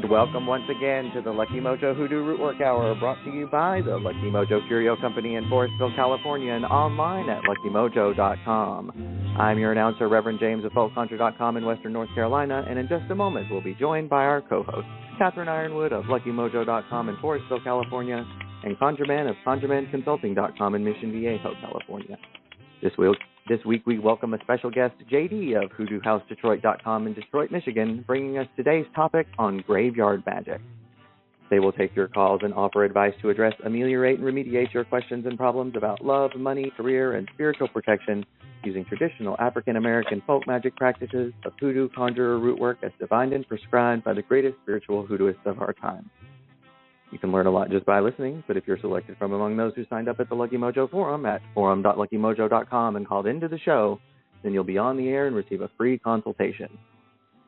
And welcome once again to the Lucky Mojo Hoodoo Rootwork Hour, brought to you by the Lucky Mojo Curio Company in Forestville, California, and online at luckymojo.com. I'm your announcer, Reverend James of folkconjure.com in Western North Carolina, and in just a moment we'll be joined by our co-host, Catherine Ironwood of luckymojo.com in Forestville, California, and ConjureMan of ConjureManConsulting.com in Mission Viejo, California. This week we welcome a special guest, JD of HoodooHouseDetroit.com in Detroit, Michigan, bringing us today's topic on graveyard magic. They will take your calls and offer advice to address, ameliorate, and remediate your questions and problems about love, money, career, and spiritual protection using traditional African-American folk magic practices of hoodoo, conjurer, root work as divined and prescribed by the greatest spiritual hoodooists of our time. You can learn a lot just by listening, but if you're selected from among those who signed up at the Lucky Mojo Forum at forum.luckymojo.com and called into the show, then you'll be on the air and receive a free consultation.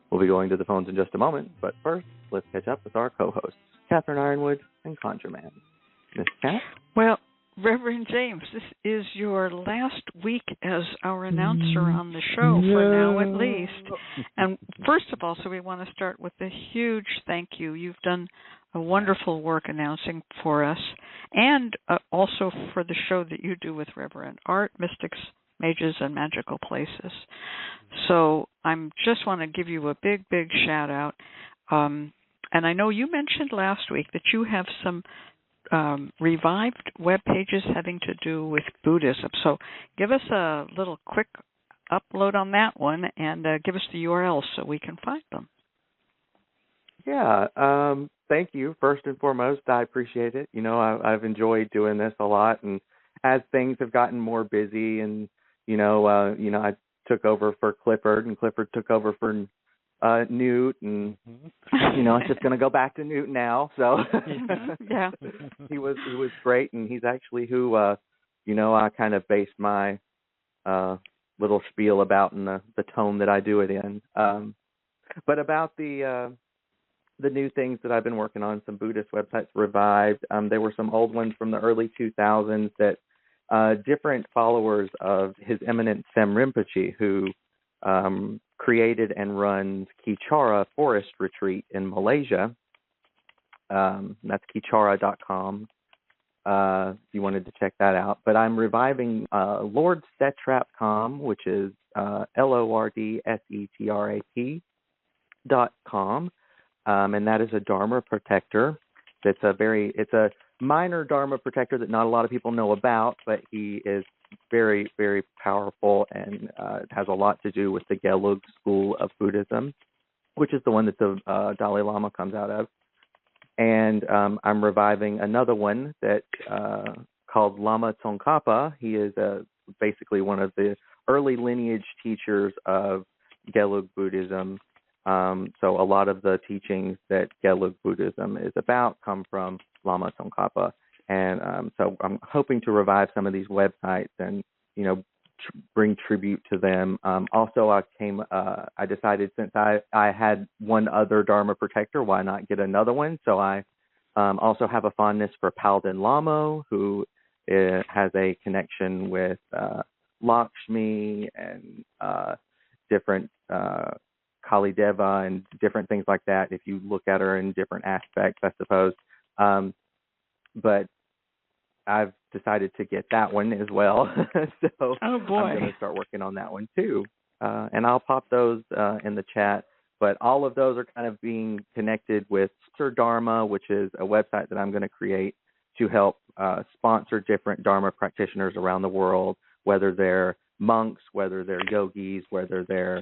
We'll be going to the phones in just a moment, but first, let's catch up with our co-hosts, Catherine Ironwood and ConjureMan. Miss Cat? Well, Reverend James, this is your last week as our announcer on the show, for now at least. And first of all, so we want to start with a huge thank you. You've done a wonderful work announcing for us, and also for the show that you do with Reverend Art, Mystics, Mages, and Magical Places. So I just want to give you a big, big shout out. And I know you mentioned last week that you have some revived web pages having to do with Buddhism. So give us a little quick upload on that one and give us the URL so we can find them. Yeah, thank you. First and foremost, I appreciate it. You know, I've enjoyed doing this a lot, and as things have gotten more busy, and I took over for Clifford, and Clifford took over for Newt, and it's just going to go back to Newt now. So yeah, he was great, and he's actually who I kind of based my little spiel about in the tone that I do it in. But about the new things that I've been working on, some Buddhist websites revived. There were some old ones from the early 2000s that different followers of His Eminence Sem Rinpoche, who created and runs Kichara Forest Retreat in Malaysia. That's kichara.com if you wanted to check that out. But I'm reviving LordSetrap.com, which is LordSetrap.com. And that is a Dharma protector. It's a minor Dharma protector that not a lot of people know about, but he is very, very powerful, and it has a lot to do with the Gelug school of Buddhism, which is the one that the Dalai Lama comes out of. And I'm reviving another one that called Lama Tsongkhapa. He is basically one of the early lineage teachers of Gelug Buddhism. So a lot of the teachings that Gelug Buddhism is about come from Lama Tsongkhapa. And so I'm hoping to revive some of these websites and, bring tribute to them. Also, I decided since I had one other Dharma protector, why not get another one? So I also have a fondness for Palden Lamo, who has a connection with Lakshmi and different Kali Deva and different things like that, if you look at her in different aspects, I suppose. But I've decided to get that one as well. So I'm going to start working on that one too. And I'll pop those in the chat. But all of those are kind of being connected with Sir Dharma, which is a website that I'm going to create to help sponsor different Dharma practitioners around the world, whether they're monks, whether they're yogis, whether they're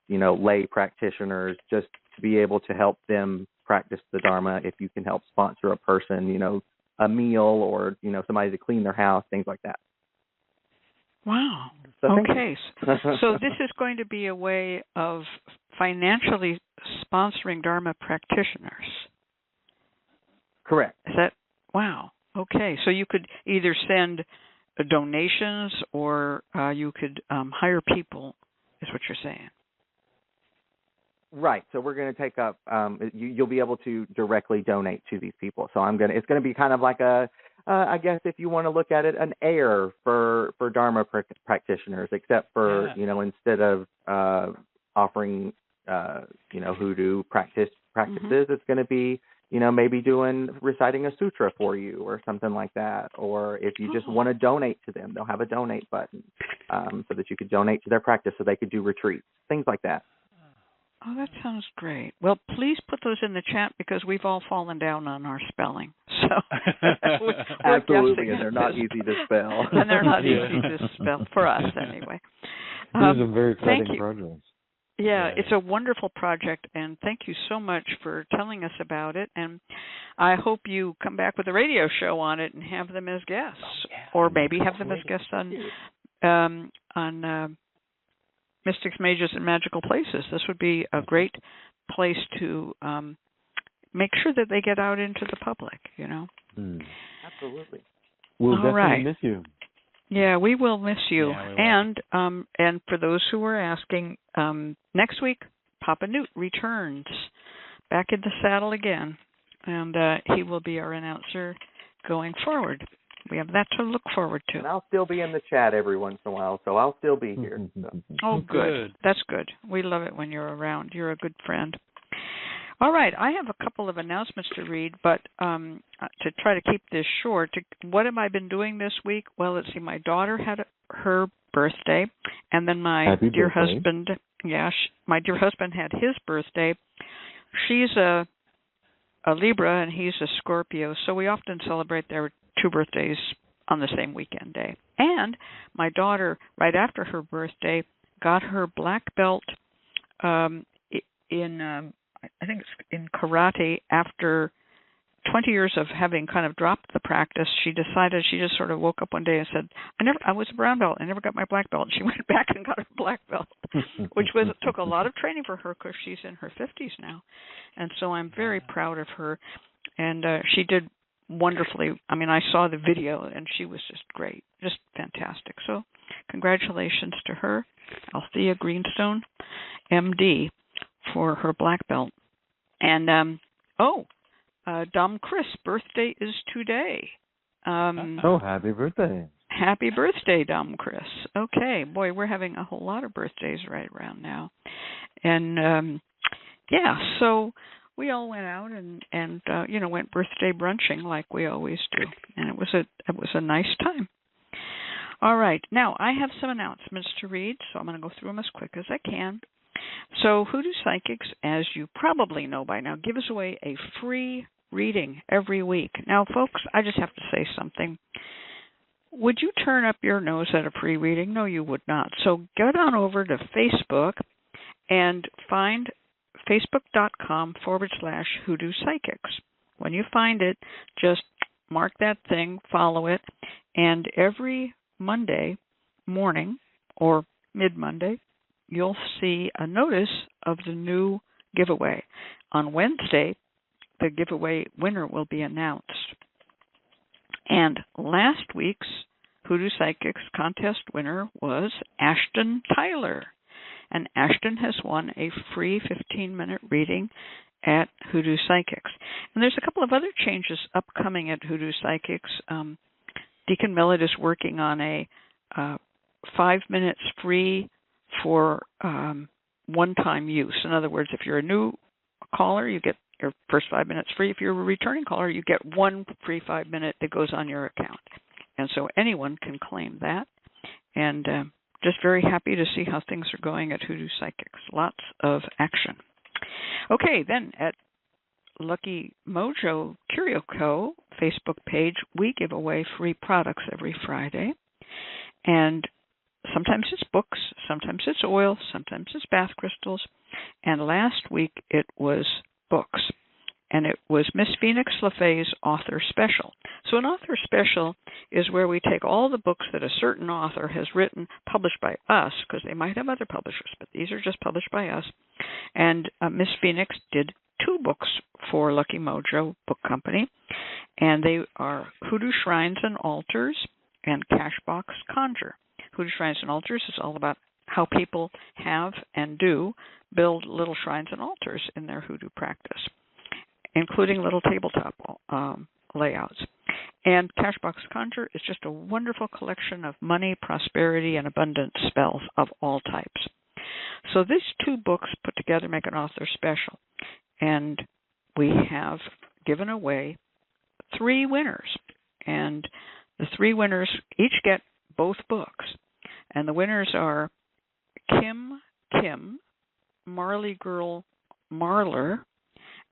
lay practitioners, just to be able to help them practice the Dharma. If you can help sponsor a person, a meal, or, somebody to clean their house, things like that. Wow. So okay. So this is going to be a way of financially sponsoring Dharma practitioners. Correct. Is that, wow. Okay. So you could either send donations or you could hire people, is what you're saying. Right. So we're going to take up. You'll be able to directly donate to these people. So it's going to be kind of like I guess if you want to look at it, an heir for Dharma practitioners, except for instead of offering hoodoo practices, it's going to be, maybe reciting a sutra for you or something like that. Or if you just want to donate to them, they'll have a donate button so that you could donate to their practice so they could do retreats, things like that. Oh, that sounds great. Well, please put those in the chat because we've all fallen down on our spelling. So we're absolutely, and they're not easy to spell. And they're not easy to spell for us anyway. These are very exciting projects. Yeah, it's a wonderful project, and thank you so much for telling us about it. And I hope you come back with a radio show on it and have them as guests, or maybe have them as guests on Mystics, Mages, and Magical Places. This would be a great place to make sure that they get out into the public, Absolutely. We'll definitely miss you. Yeah, we will miss you. Yeah, and for those who are asking, next week, Papa Newt returns back in the saddle again, and he will be our announcer going forward. We have that to look forward to. And I'll still be in the chat every once in a while, so I'll still be here. So. Oh, good. That's good. We love it when you're around. You're a good friend. All right, I have a couple of announcements to read, but to try to keep this short, what have I been doing this week? Well, let's see, my daughter had her birthday, and then my dear husband, my dear husband had his birthday. She's a Libra, and he's a Scorpio, so we often celebrate their two birthdays on the same weekend day. And my daughter, right after her birthday, got her black belt in I think it's in karate. After 20 years of having kind of dropped the practice, she just sort of woke up one day and said, I was a brown belt. I never got my black belt. And she went back and got her black belt, which took a lot of training for her because she's in her 50s now. And so I'm very proud of her. And she did wonderfully. I mean, I saw the video, and she was just great, just fantastic. So congratulations to her, Althea Greenstone, MD, for her black belt. And Dom Chris' birthday is today. Happy birthday. Happy birthday, Dom Chris. Okay, boy, we're having a whole lot of birthdays right around now. And so we all went out and went birthday brunching like we always do. And it was a nice time. All right, now I have some announcements to read, so I'm going to go through them as quick as I can. So Hoodoo Psychics, as you probably know by now, gives away a free reading every week. Now, folks, I just have to say something. Would you turn up your nose at a free reading? No, you would not. So get on over to Facebook and find facebook.com/Hoodoo Psychics. When you find it, just mark that thing, follow it, and every Monday morning or mid-Monday, you'll see a notice of the new giveaway. On Wednesday, the giveaway winner will be announced. And last week's Hoodoo Psychics contest winner was Ashton Tyler. And Ashton has won a free 15-minute reading at Hoodoo Psychics. And there's a couple of other changes upcoming at Hoodoo Psychics. Deacon Millet is working on a 5 minutes free for one-time use. In other words, if you're a new caller, you get your first 5 minutes free. If you're a returning caller, you get one free 5 minute that goes on your account. And so anyone can claim that. And just very happy to see how things are going at Hoodoo Psychics. Lots of action. Okay, then at Lucky Mojo Curio Co. Facebook page, we give away free products every Friday. And sometimes it's books, sometimes it's oil, sometimes it's bath crystals. And last week it was books. And it was Miss Phoenix LaFay's author special. So an author special is where we take all the books that a certain author has written, published by us, because they might have other publishers, but these are just published by us. And Miss Phoenix did 2 books for Lucky Mojo Book Company, and they are Hoodoo Shrines and Altars and Cashbox Conjure. Hoodoo Shrines and Altars is all about how people have and do build little shrines and altars in their hoodoo practice, including little tabletop layouts. And Cashbox Conjure is just a wonderful collection of money, prosperity, and abundance spells of all types. So these 2 books put together make an author special. And we have given away 3 winners. And the 3 winners each get both books. And the winners are Kim, Marley Girl Marler,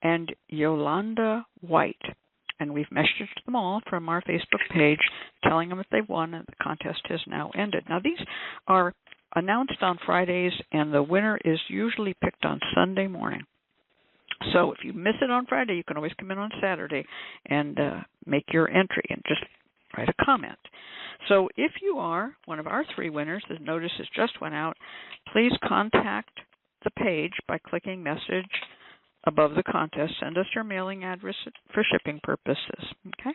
and Yolanda White. And we've messaged them all from our Facebook page telling them if they've won, and the contest has now ended. Now, these are announced on Fridays, and the winner is usually picked on Sunday morning. So if you miss it on Friday, you can always come in on Saturday and make your entry and just write a comment. So if you are one of our 3 winners, the notice has just went out, please contact the page by clicking message above the contest. Send us your mailing address for shipping purposes, okay?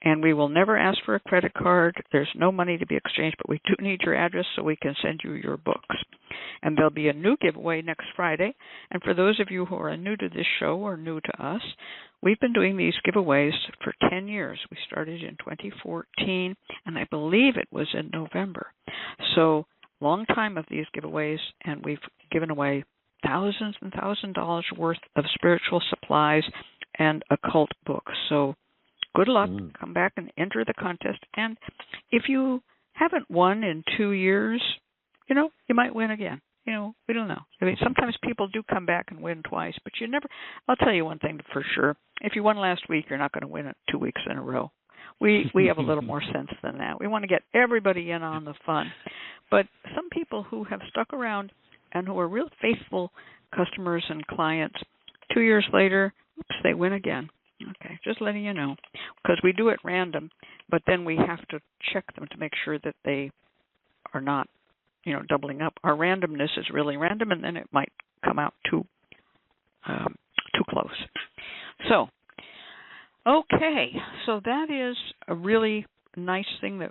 And we will never ask for a credit card. There's no money to be exchanged, but we do need your address so we can send you your books. And there'll be a new giveaway next Friday. And for those of you who are new to this show or new to us, we've been doing these giveaways for 10 years. We started in 2014, and I believe it was in November. So long time of these giveaways, and we've given away thousands and thousands of dollars worth of spiritual supplies and occult books. So good luck. Come back and enter the contest. And if you haven't won in 2 years, you might win again. We don't know. I mean, sometimes people do come back and win twice, but you never. I'll tell you one thing for sure. If you won last week, you're not going to win it 2 weeks in a row. We have a little more sense than that. We want to get everybody in on the fun. But some people who have stuck around and who are real faithful customers and clients, 2 years later, oops, they win again. Okay, just letting you know. Because we do it random, but then we have to check them to make sure that they are not, doubling up. Our randomness is really random, and then it might come out too close. So, okay, so that is a really nice thing that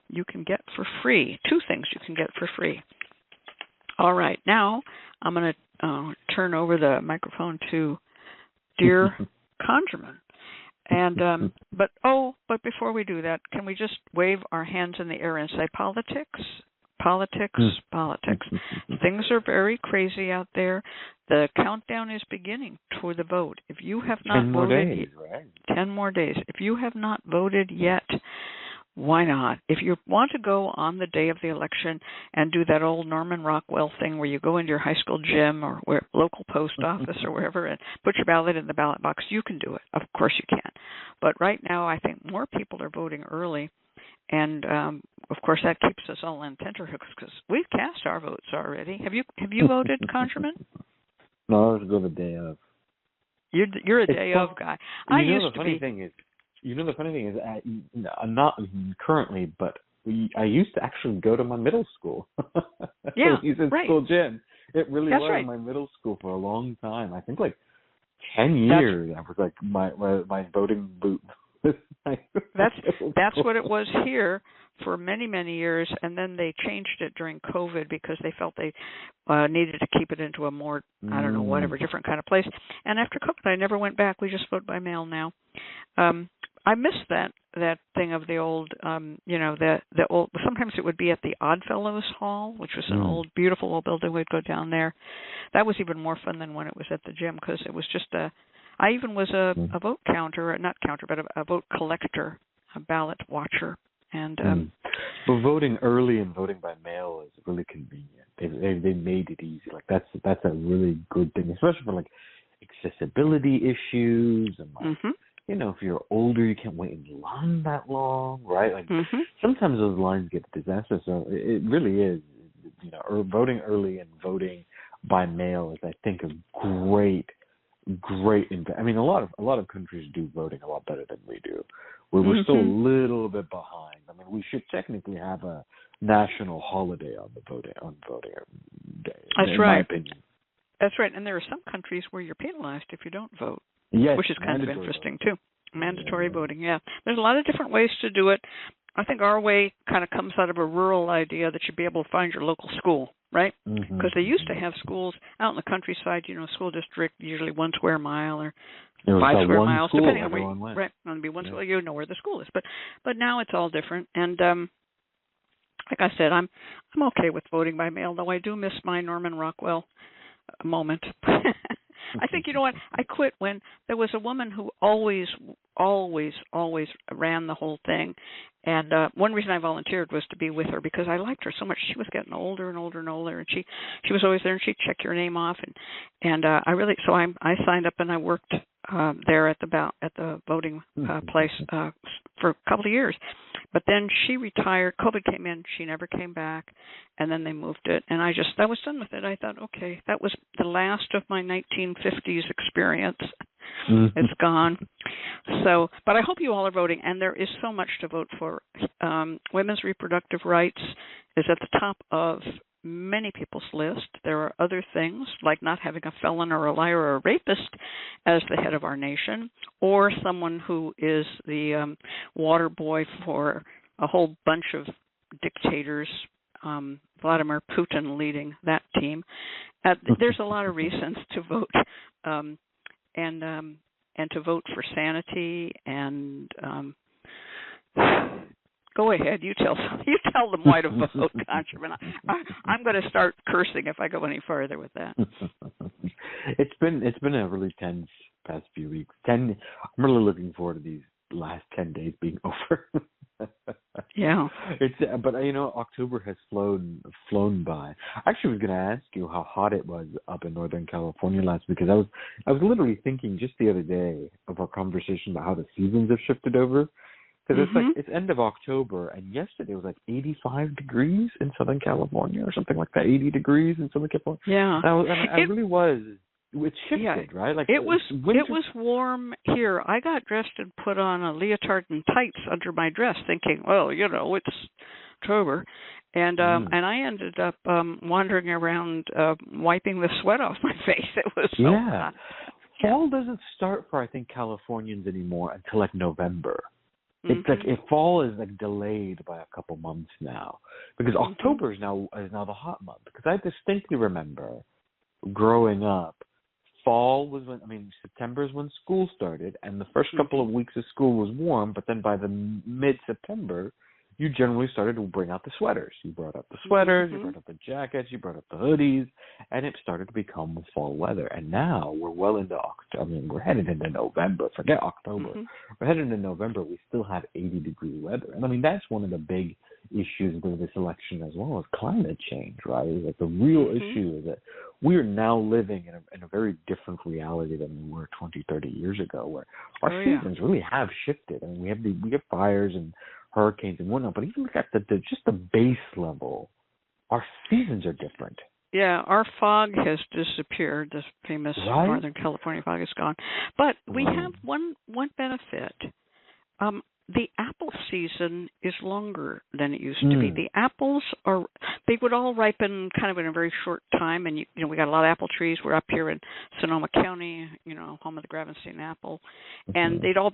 you can get for free. 2 things you can get for free. All right, now I'm going to turn over the microphone to dear Conjurman. And but before we do that, can we just wave our hands in the air and say politics? Politics. Things are very crazy out there. The countdown is beginning for the vote. If you have not voted, 10 more days. If you have not voted yet, why not? If you want to go on the day of the election and do that old Norman Rockwell thing where you go into your high school gym or local post office or wherever and put your ballot in the ballot box, you can do it. Of course you can. But right now I think more people are voting early. And, of course, that keeps us all on tenterhooks because we've cast our votes already. Have you voted, Conjurman? No, I was going the day of. You're a day of guy. I used to be. The funny thing is, I'm not currently, but I used to actually go to my middle school. Yeah, right. School gym. It really was right. My middle school for a long time. I think like 10 years. I was like my voting booth. That's what it was here for many, many years, and then they changed it during COVID because they felt they needed to keep it into a more, different kind of place. And after COVID, I never went back. We just vote by mail now. I miss that thing of the old, the old. Sometimes it would be at the Oddfellows Hall, which was an old, beautiful old building. We'd go down there. That was even more fun than when it was at the gym because it was just I even was a vote counter, not counter, but a vote collector, a ballot watcher, and. But voting early and voting by mail is really convenient. They made it easy. Like that's a really good thing, especially for like accessibility issues and like. If you're older, you can't wait in line that long, right? Like sometimes those lines get disastrous. So it really is, voting early and voting by mail is, I think, a great. I mean, a lot of countries do voting a lot better than we do. We're still a little bit behind. I mean, we should technically have a national holiday on voting day. That's in right. My opinion. That's right. And there are some countries where you're penalized if you don't vote. Yes, which is kind of interesting, too. Mandatory voting, yeah. There's a lot of different ways to do it. I think our way kind of comes out of a rural idea that you'd be able to find your local school, right? Because they used to have schools out in the countryside, school district, usually 1 square mile or 5 square miles, depending on where you went. Right, it'd be 1 square, you know where the school is. But now it's all different. And like I said, I'm okay with voting by mail, though I do miss my Norman Rockwell moment. I think, you know what, I quit when there was a woman who always ran the whole thing. And one reason I volunteered was to be with her because I liked her so much. She was getting older and older and older, and she was always there, and she'd check your name off. And I signed up and I worked there at the voting place for a couple of years. But then she retired. COVID came in. She never came back, and then they moved it. And I was done with it. I thought, okay, that was the last of my 1950s experience. It's gone. So, but I hope you all are voting, and there is so much to vote for. Women's reproductive rights is at the top of many people's list. There are other things, like not having a felon or a liar or a rapist as the head of our nation, or someone who is the water boy for a whole bunch of dictators, Vladimir Putin leading that team. There's a lot of reasons to vote, and to vote for sanity and go ahead. You tell them why to vote, Conchman. I'm going to start cursing if I go any further with that. It's been a really tense past few weeks. I'm really looking forward to these last 10 days being over. Yeah. But October has flown by. I actually was going to ask you how hot it was up in Northern California last week, because I was literally thinking just the other day of our conversation about how the seasons have shifted over. Because it's end of October, and yesterday it was like 85 degrees in Southern California or something like that, 80 degrees in Southern California. Yeah. I really was. It shifted, yeah. right? Like it was warm here. I got dressed and put on a leotard and tights under my dress, thinking, well, it's October, and I ended up wandering around wiping the sweat off my face. It was so hot. Fall doesn't start for, I think, Californians anymore until like November. It's like fall is like delayed by a couple months now, because October is now the hot month. Because I distinctly remember growing up, fall was September is when school started, and the first couple of weeks of school was warm, but then by the mid-September, you generally started to bring out the sweaters. You brought up the sweaters, you brought up the jackets, you brought up the hoodies, and it started to become fall weather. And now we're well into October. We're headed into November. Forget October. We're headed into November. We still have 80-degree weather. And that's one of the big issues with this election as well, is climate change, right? Like the real issue is that we are now living in a very different reality than we were 20, 30 years ago, where our seasons really have shifted. We have fires and hurricanes and whatnot, but even look at just the base level, our seasons are different. Yeah, our fog has disappeared. This famous Northern California fog is gone. But we have one benefit. The apple season is longer than it used to be. The apples they would all ripen kind of in a very short time, and we got a lot of apple trees. We're up here in Sonoma County, home of the Gravenstein apple, and they'd all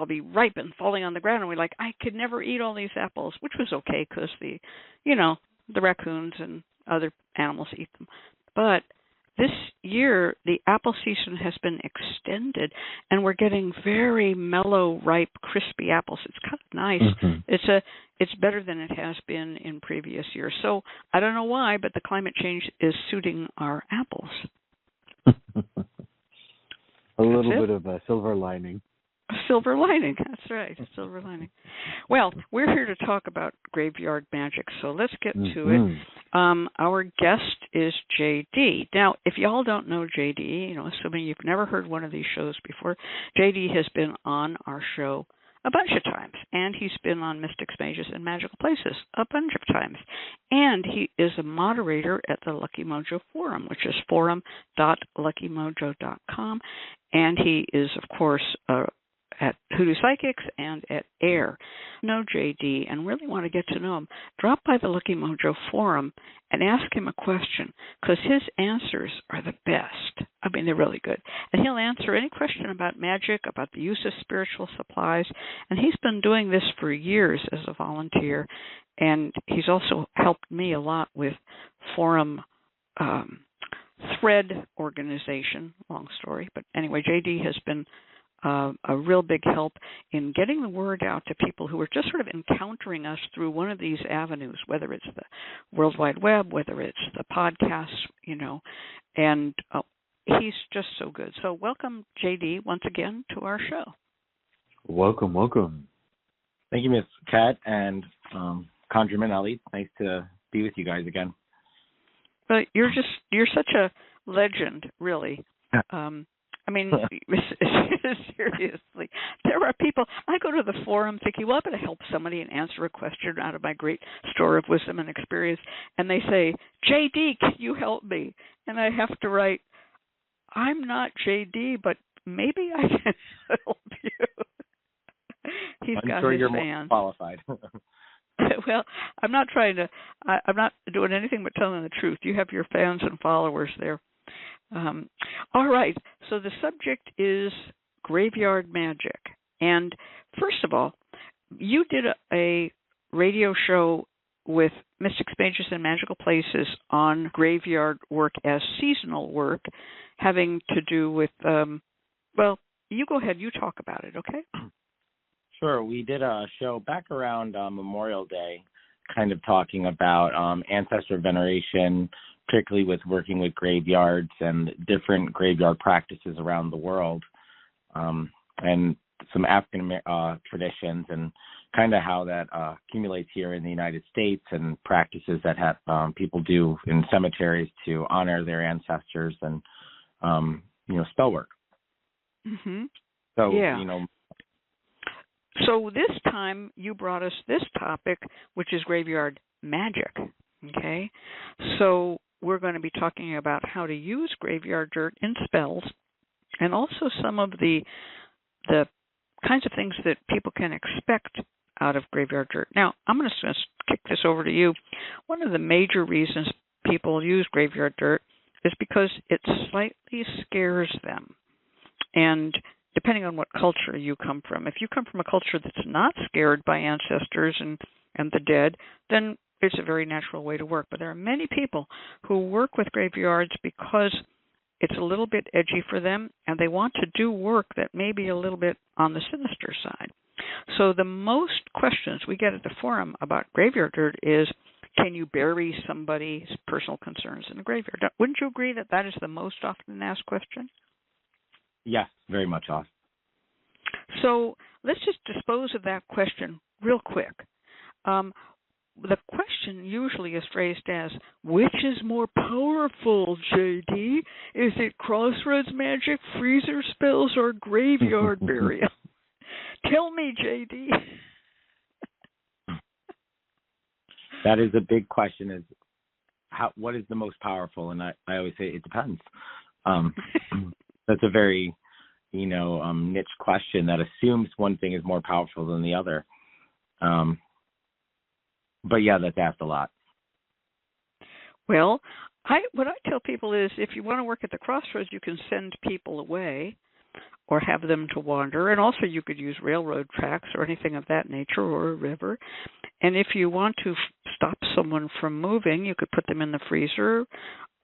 be ripe and falling on the ground, and we're like, I could never eat all these apples, which was okay because the raccoons and other animals eat them. But this year, the apple season has been extended, and we're getting very mellow, ripe, crispy apples. It's kind of nice. It's better than it has been in previous years. So I don't know why, but the climate change is suiting our apples. A little bit of a silver lining. A silver lining, that's right, a silver lining. Well, we're here to talk about graveyard magic, so let's get to it. Our guest is JD. Now, if y'all don't know JD, assuming you've never heard one of these shows before, JD has been on our show a bunch of times, and he's been on Mystics, Mages, and Magical Places a bunch of times. And he is a moderator at the Lucky Mojo Forum, which is forum.luckymojo.com, and he is, of course, at Hoodoo Psychics and at AIR. Know JD and really want to get to know him, drop by the Lucky Mojo Forum and ask him a question, because his answers are the best. They're really good. And he'll answer any question about magic, about the use of spiritual supplies. And he's been doing this for years as a volunteer. And he's also helped me a lot with forum thread organization. Long story. But anyway, JD has been a real big help in getting the word out to people who are just sort of encountering us through one of these avenues, whether it's the World Wide Web, whether it's the podcast, and he's just so good. So welcome, JD, once again to our show. Welcome. Thank you, Ms. Kat and Conjurman Ali. Nice to be with you guys again. But you're such a legend, really. Seriously, there are people, I go to the forum thinking, well, I'm going to help somebody and answer a question out of my great store of wisdom and experience, and they say, JD, can you help me? And I have to write, I'm not JD, but maybe I can help you. He's I'm got sure his you're fans. more qualified. Well, I'm not doing anything but telling the truth. You have your fans and followers there. All right, so the subject is graveyard magic. And first of all, you did a radio show with Mystics, Mages, and Magical Places on graveyard work as seasonal work, having to do with, you go ahead, you talk about it, okay? Sure. We did a show back around Memorial Day, kind of talking about ancestor veneration, particularly with working with graveyards and different graveyard practices around the world, and some African traditions, and kind of how that accumulates here in the United States, and practices that have people do in cemeteries to honor their ancestors, and spell work. Mm-hmm. So yeah. So this time you brought us this topic, which is graveyard magic. Okay, so we're going to be talking about how to use graveyard dirt in spells, and also some of the kinds of things that people can expect out of graveyard dirt. Now, I'm going to kick this over to you. One of the major reasons people use graveyard dirt is because it slightly scares them. And depending on what culture you come from, if you come from a culture that's not scared by ancestors and the dead, then it's a very natural way to work. But there are many people who work with graveyards because it's a little bit edgy for them, and they want to do work that may be a little bit on the sinister side. So the most questions we get at the forum about graveyard dirt is, can you bury somebody's personal concerns in the graveyard? Wouldn't you agree that that is the most often asked question? Yes, very much off. So let's just dispose of that question real quick. The question usually is phrased as, which is more powerful, JD? Is it crossroads magic, freezer spells, or graveyard burial? Tell me, JD. That is a big question, is what is the most powerful? And I always say it depends. That's a very, niche question that assumes one thing is more powerful than the other. But yeah, that's asked a lot. Well, what I tell people is, if you want to work at the crossroads, you can send people away or have them to wander. And also you could use railroad tracks or anything of that nature, or a river. And if you want to stop someone from moving, you could put them in the freezer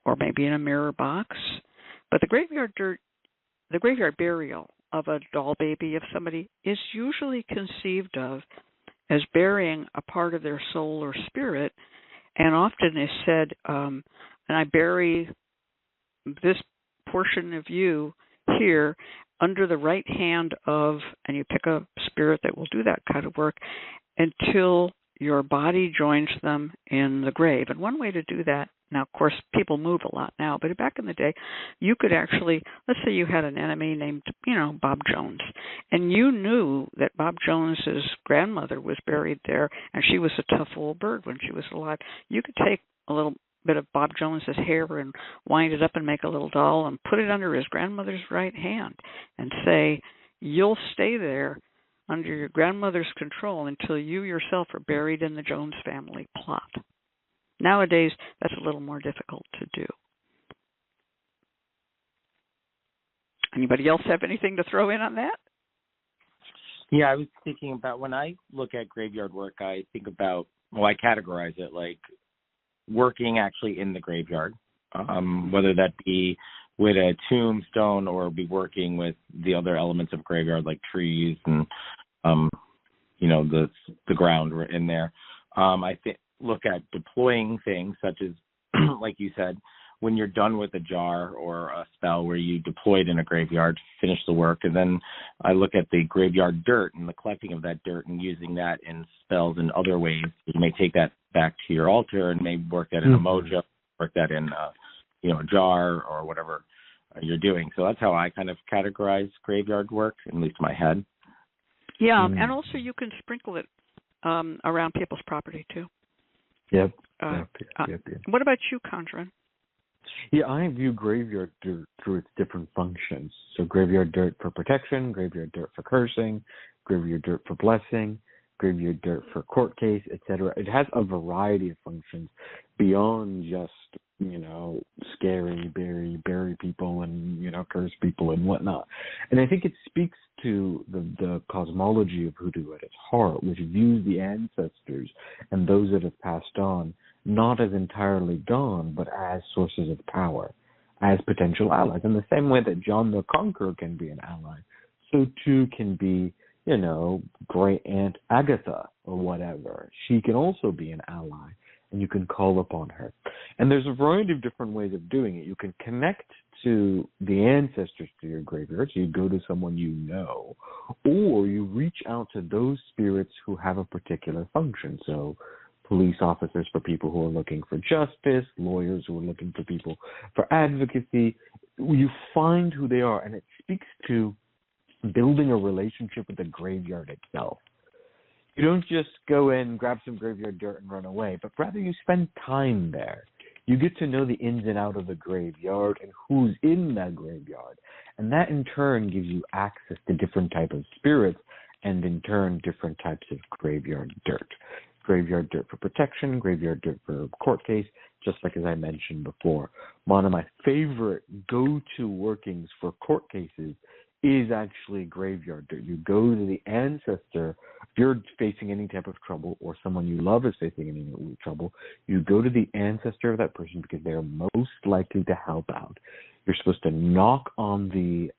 or maybe in a mirror box. But the graveyard burial of a doll baby of somebody is usually conceived of as burying a part of their soul or spirit, and often is said, and I bury this portion of you here under the right hand of, and you pick a spirit that will do that kind of work until your body joins them in the grave. And one way to do that, now, of course, people move a lot now, but back in the day, you could actually, let's say you had an enemy named, Bob Jones, and you knew that Bob Jones's grandmother was buried there, and she was a tough old bird when she was alive. You could take a little bit of Bob Jones's hair and wind it up and make a little doll and put it under his grandmother's right hand and say, you'll stay there under your grandmother's control until you yourself are buried in the Jones family plot. Nowadays, that's a little more difficult to do. Anybody else have anything to throw in on that? Yeah, I was thinking about, when I look at graveyard work, I think about, I categorize it like working actually in the graveyard, whether that be with a tombstone or be working with the other elements of graveyard like trees and the ground in there. I look at deploying things such as, like you said, when you're done with a jar or a spell where you deployed in a graveyard, finish the work, and then I look at the graveyard dirt and the collecting of that dirt and using that in spells in other ways. You may take that back to your altar and maybe work that in a mojo, work that in a jar or whatever you're doing. So that's how I kind of categorize graveyard work, at least in my head. Yeah, and also you can sprinkle it around people's property too. Yep. What about you, Conjurin? Yeah, I view graveyard dirt through its different functions. So graveyard dirt for protection, graveyard dirt for cursing, graveyard dirt for blessing, graveyard dirt for court case, etc. It has a variety of functions beyond just, scary, bury people and, curse people and whatnot. And I think it speaks to the cosmology of hoodoo at its heart, which views the ancestors and those that have passed on not as entirely gone, but as sources of power, as potential allies. In the same way that John the Conqueror can be an ally, so too can be, Great Aunt Agatha or whatever. She can also be an ally, and you can call upon her. And there's a variety of different ways of doing it. You can connect to the ancestors to your graveyard, so you go to someone you know, or you reach out to those spirits who have a particular function. So police officers for people who are looking for justice, lawyers who are looking for people for advocacy. You find who they are, and it speaks to building a relationship with the graveyard itself. You don't just go in, grab some graveyard dirt, and run away, but rather you spend time there. You get to know the ins and outs of the graveyard and who's in that graveyard, and that in turn gives you access to different types of spirits and in turn different types of graveyard dirt. Graveyard dirt for protection, graveyard dirt for court case, just like as I mentioned before. One of my favorite go-to workings for court cases is actually graveyard dirt. You go to the ancestor. If you're facing any type of trouble or someone you love is facing any trouble, you go to the ancestor of that person because they are most likely to help out. You're supposed to knock on the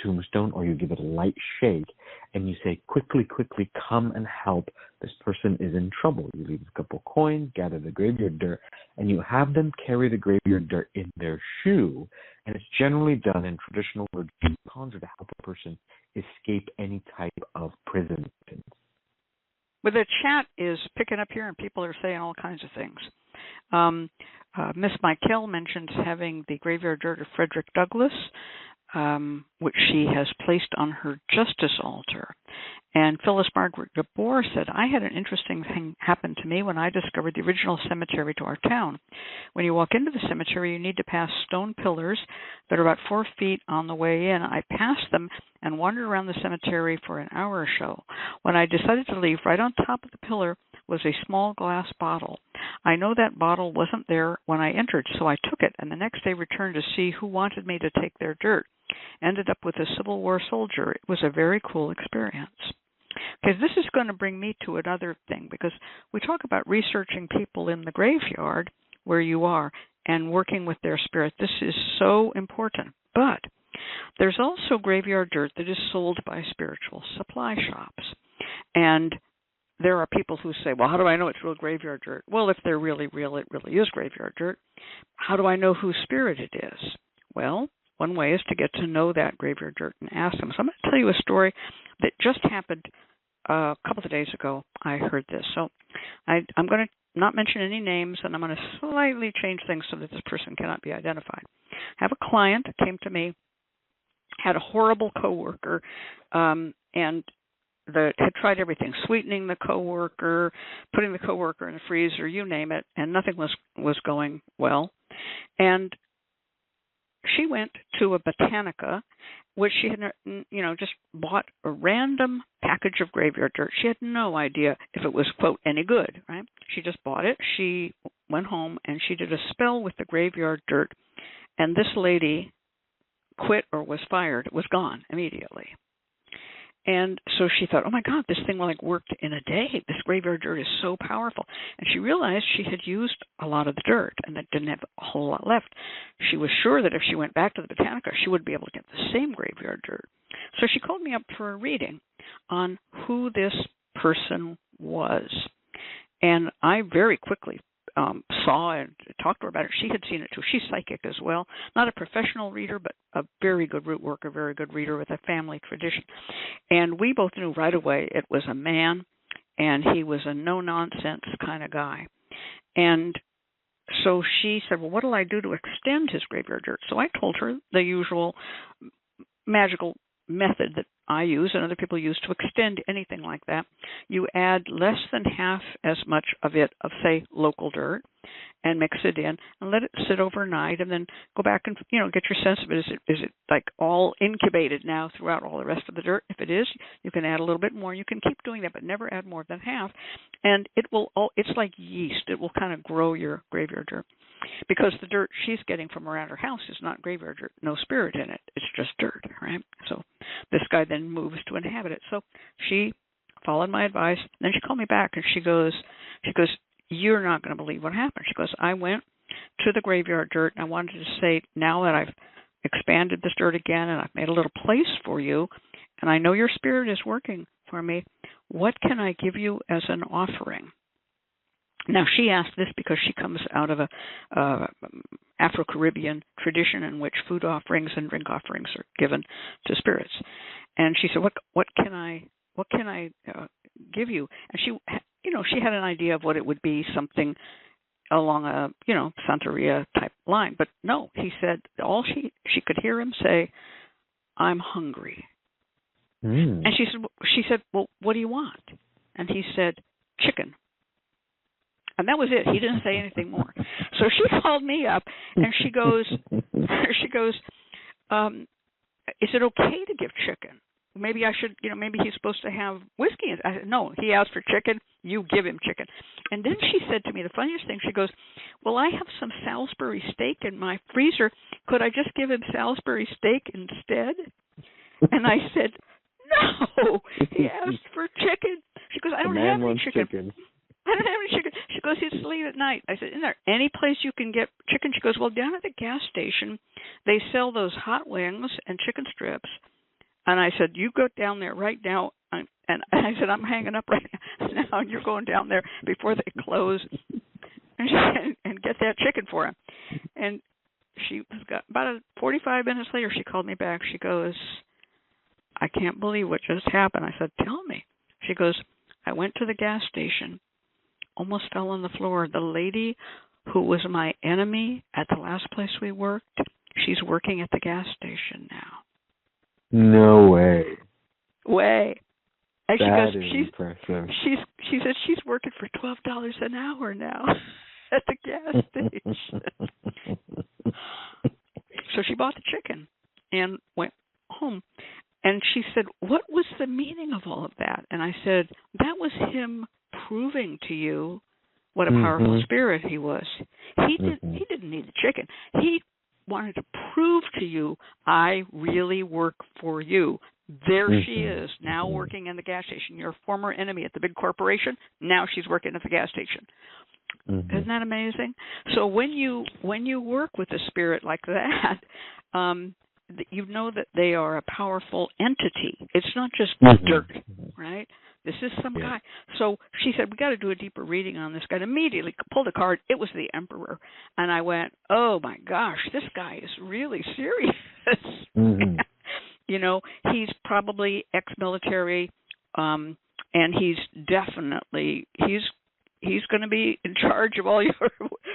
tombstone, or you give it a light shake, and you say, quickly, come and help. This person is in trouble. You leave a couple coins, gather the graveyard dirt, and you have them carry the graveyard dirt in their shoe. And it's generally done in traditional religion to help a person escape any type of prison. Well, the chat is picking up here, and people are saying all kinds of things. Miss Michael mentions having the graveyard dirt of Frederick Douglass, which she has placed on her justice altar. And Phyllis Margaret Gabor said, I had an interesting thing happen to me when I discovered the original cemetery to our town. When you walk into the cemetery, you need to pass stone pillars that are about 4 feet on the way in. I passed them and wandered around the cemetery for an hour or so. When I decided to leave, right on top of the pillar was a small glass bottle. I know that bottle wasn't there when I entered, so I took it, and the next day returned to see who wanted me to take their dirt. Ended up with a Civil War soldier. It was a very cool experience. Okay, this is going to bring me to another thing, because we talk about researching people in the graveyard where you are and working with their spirit. This is so important. But there's also graveyard dirt that is sold by spiritual supply shops. And there are people who say, well, how do I know it's real graveyard dirt? Well, if they're really real, it really is graveyard dirt. How do I know whose spirit it is? Well, one way is to get to know that graveyard dirt and ask them. So I'm going to tell you a story that just happened a couple of days ago. I heard this. So I'm going to not mention any names, and I'm going to slightly change things so that this person cannot be identified. I have a client that came to me, had a horrible coworker, and had tried everything, sweetening the coworker, putting the coworker in the freezer, you name it, and nothing was going well. And she went to a Botanica, which she had, just bought a random package of graveyard dirt. She had no idea if it was, quote, any good, right? She just bought it. She went home and she did a spell with the graveyard dirt, and this lady quit or was fired. It was gone immediately. And so she thought, oh my God, this thing worked in a day. This graveyard dirt is so powerful. And she realized she had used a lot of the dirt and that didn't have a whole lot left. She was sure that if she went back to the Botanica, she would be able to get the same graveyard dirt. So she called me up for a reading on who this person was. And I very quickly saw and talked to her about it. She had seen it too. She's psychic as well. Not a professional reader, but a very good root worker, very good reader with a family tradition. And we both knew right away it was a man, and he was a no-nonsense kind of guy. And so she said, well, what do I do to extend his graveyard dirt? So I told her the usual magical method that I use and other people use to extend anything like that. You add less than half as much of it, of say local dirt, and mix it in and let it sit overnight, and then go back and get your sense of it. Is it like all incubated now throughout all the rest of the dirt? If it is, you can add a little bit more. You can keep doing that, but never add more than half. And it's like yeast. It will kind of grow your graveyard dirt. Because the dirt she's getting from around her house is not graveyard dirt, no spirit in it. It's just dirt, right? So this guy then moves to inhabit it. So she followed my advice. Then she called me back and she goes, you're not going to believe what happened. She goes, I went to the graveyard dirt and I wanted to say, now that I've expanded this dirt again and I've made a little place for you, and I know your spirit is working for me, what can I give you as an offering? Now, she asked this because she comes out of a Afro-Caribbean tradition in which food offerings and drink offerings are given to spirits. And she said, "What can I give you?" And she had an idea of what it would be, something along a Santeria type line. But no, he said all she could hear him say, "I'm hungry." And she said, "Well, what do you want?" And he said, "Chicken." And that was it. He didn't say anything more. So she called me up, and she goes, is it okay to give chicken? Maybe I should, maybe he's supposed to have whiskey. I said, no, he asked for chicken. You give him chicken. And then she said to me, the funniest thing, she goes, well, I have some Salisbury steak in my freezer. Could I just give him Salisbury steak instead? And I said, no, he asked for chicken. She goes, I don't have any chicken. I don't have any chicken. She goes, he's late at night. I said, isn't there any place you can get chicken? She goes, well, down at the gas station, they sell those hot wings and chicken strips. And I said, you go down there right now. And I said, I'm hanging up right now, and you're going down there before they close and get that chicken for him. And she got about 45 minutes later, she called me back. She goes, I can't believe what just happened. I said, tell me. She goes, I went to the gas station. Almost fell on the floor. The lady who was my enemy at the last place we worked, she's working at the gas station now. No way. And that is impressive. She said she's working for $12 an hour now at the gas station. So she bought the chicken and went home. And she said, what was the meaning of all of that? And I said, that was him proving to you what a powerful spirit he was. He didn't need the chicken. He wanted to prove to you, I really work for you. There she is, now working in the gas station. Your former enemy at the big corporation, now she's working at the gas station. Isn't that amazing? So when you work with a spirit like that, you know that they are a powerful entity. It's not just dirt, right? This is some guy. So she said, we got to do a deeper reading on this guy. And immediately pulled a card. It was the Emperor. And I went, oh, my gosh, this guy is really serious. He's probably ex-military, and he's definitely, he's going to be in charge of all your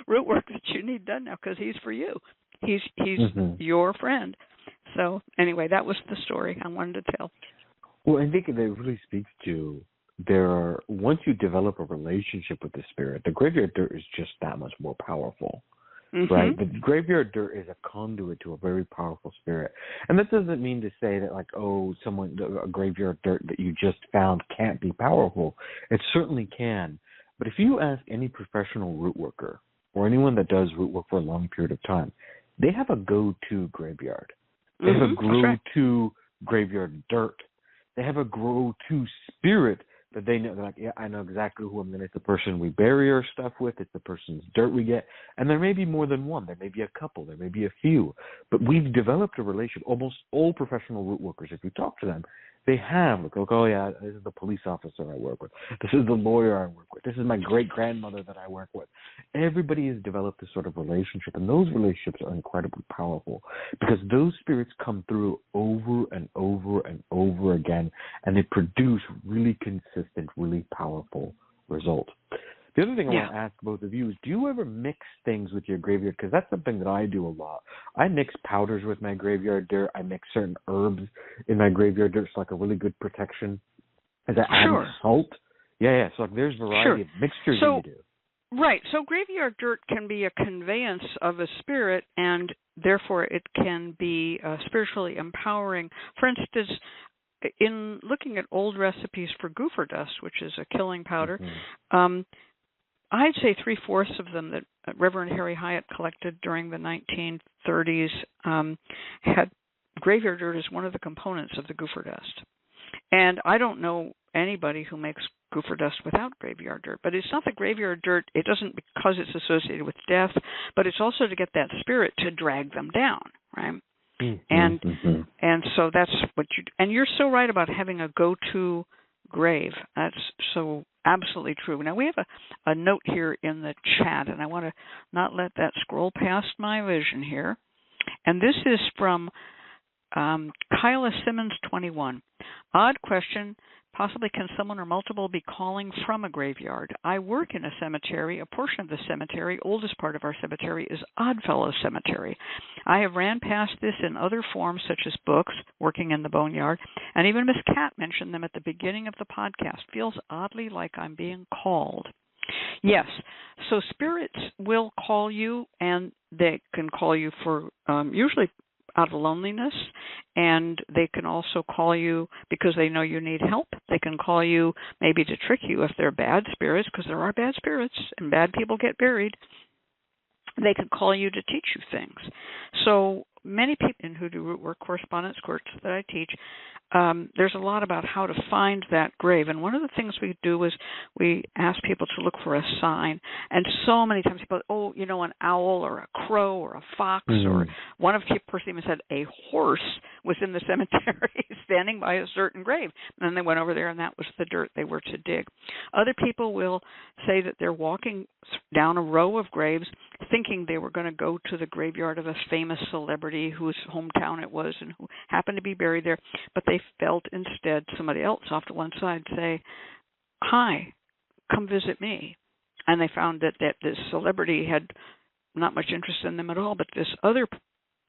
root work that you need done now because he's for you. He's your friend. So anyway, that was the story I wanted to tell. Well, I think that really speaks to once you develop a relationship with the spirit, the graveyard dirt is just that much more powerful, right? The graveyard dirt is a conduit to a very powerful spirit. And that doesn't mean to say that a graveyard dirt that you just found can't be powerful. It certainly can. But if you ask any professional root worker or anyone that does root work for a long period of time, they have a go-to graveyard. They have a go-to graveyard dirt they have a go-to spirit that they know. They're like, yeah, I know exactly who I'm going to. It's the person we bury our stuff with. It's the person's dirt we get. And there may be more than one. There may be a couple. There may be a few. But we've developed a relationship. Almost all professional root workers, if you talk to them, they have, like, oh, yeah, this is the police officer I work with. This is the lawyer I work with. This is my great-grandmother that I work with. Everybody has developed this sort of relationship, and those relationships are incredibly powerful because those spirits come through over and over and over again, and they produce really consistent, really powerful results. The other thing I want to ask both of you is, do you ever mix things with your graveyard? Because that's something that I do a lot. I mix powders with my graveyard dirt. I mix certain herbs in my graveyard dirt. It's like a really good protection. As I add salt. Yeah. So like there's variety of mixtures that you do. Right. So graveyard dirt can be a conveyance of a spirit, and therefore it can be spiritually empowering. For instance, in looking at old recipes for gopher dust, which is a killing powder, I'd say 3/4 of them that Reverend Harry Hyatt collected during the 1930s had graveyard dirt as one of the components of the gopher dust. And I don't know anybody who makes gopher dust without graveyard dirt. But it's not the graveyard dirt. It doesn't because it's associated with death, but it's also to get that spirit to drag them down, right? And so that's what you. And you're so right about having a go-to grave. That's so absolutely true. Now we have a note here in the chat, and I want to not let that scroll past my vision here. And this is from Kyla Simmons 21. Odd question. Possibly can someone or multiple be calling from a graveyard? I work in a cemetery. A portion of the cemetery, oldest part of our cemetery, is Oddfellows Cemetery. I have ran past this in other forms such as books, working in the boneyard, and even Miss Cat mentioned them at the beginning of the podcast. Feels oddly like I'm being called. Yes. So spirits will call you, and they can call you for usually out of loneliness, and they can also call you because they know you need help. They can call you maybe to trick you if they're bad spirits, because there are bad spirits and bad people get buried. They can call you to teach you things. So many people who do root work correspondence courses that I teach, there's a lot about how to find that grave. And one of the things we do is we ask people to look for a sign. And so many times people, an owl or a crow or a fox, or one of the person even said a horse was in the cemetery standing by a certain grave. And then they went over there, and that was the dirt they were to dig. Other people will say that they're walking down a row of graves thinking they were going to go to the graveyard of a famous celebrity whose hometown it was and who happened to be buried there, but they felt instead somebody else off to one side say, "Hi, come visit me." And they found that this celebrity had not much interest in them at all, but this other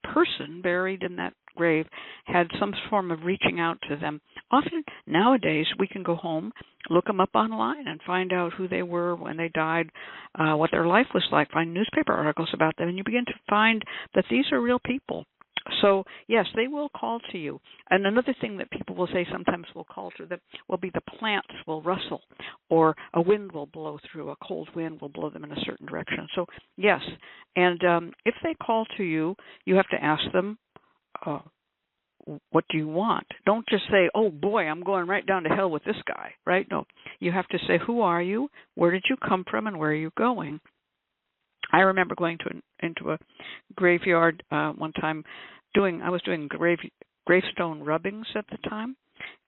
person buried in that grave had some form of reaching out to them. Often nowadays we can go home, look them up online, and find out who they were when they died, what their life was like, find newspaper articles about them, and you begin to find that these are real people. So, yes, they will call to you. And another thing that people will say sometimes will call to them will be the plants will rustle, or a wind will blow through, a cold wind will blow them in a certain direction. So, yes, and if they call to you, you have to ask them, what do you want? Don't just say, oh, boy, I'm going right down to hell with this guy, right? No, you have to say, who are you, where did you come from, and where are you going? I remember going into a graveyard one time. I was doing gravestone rubbings at the time,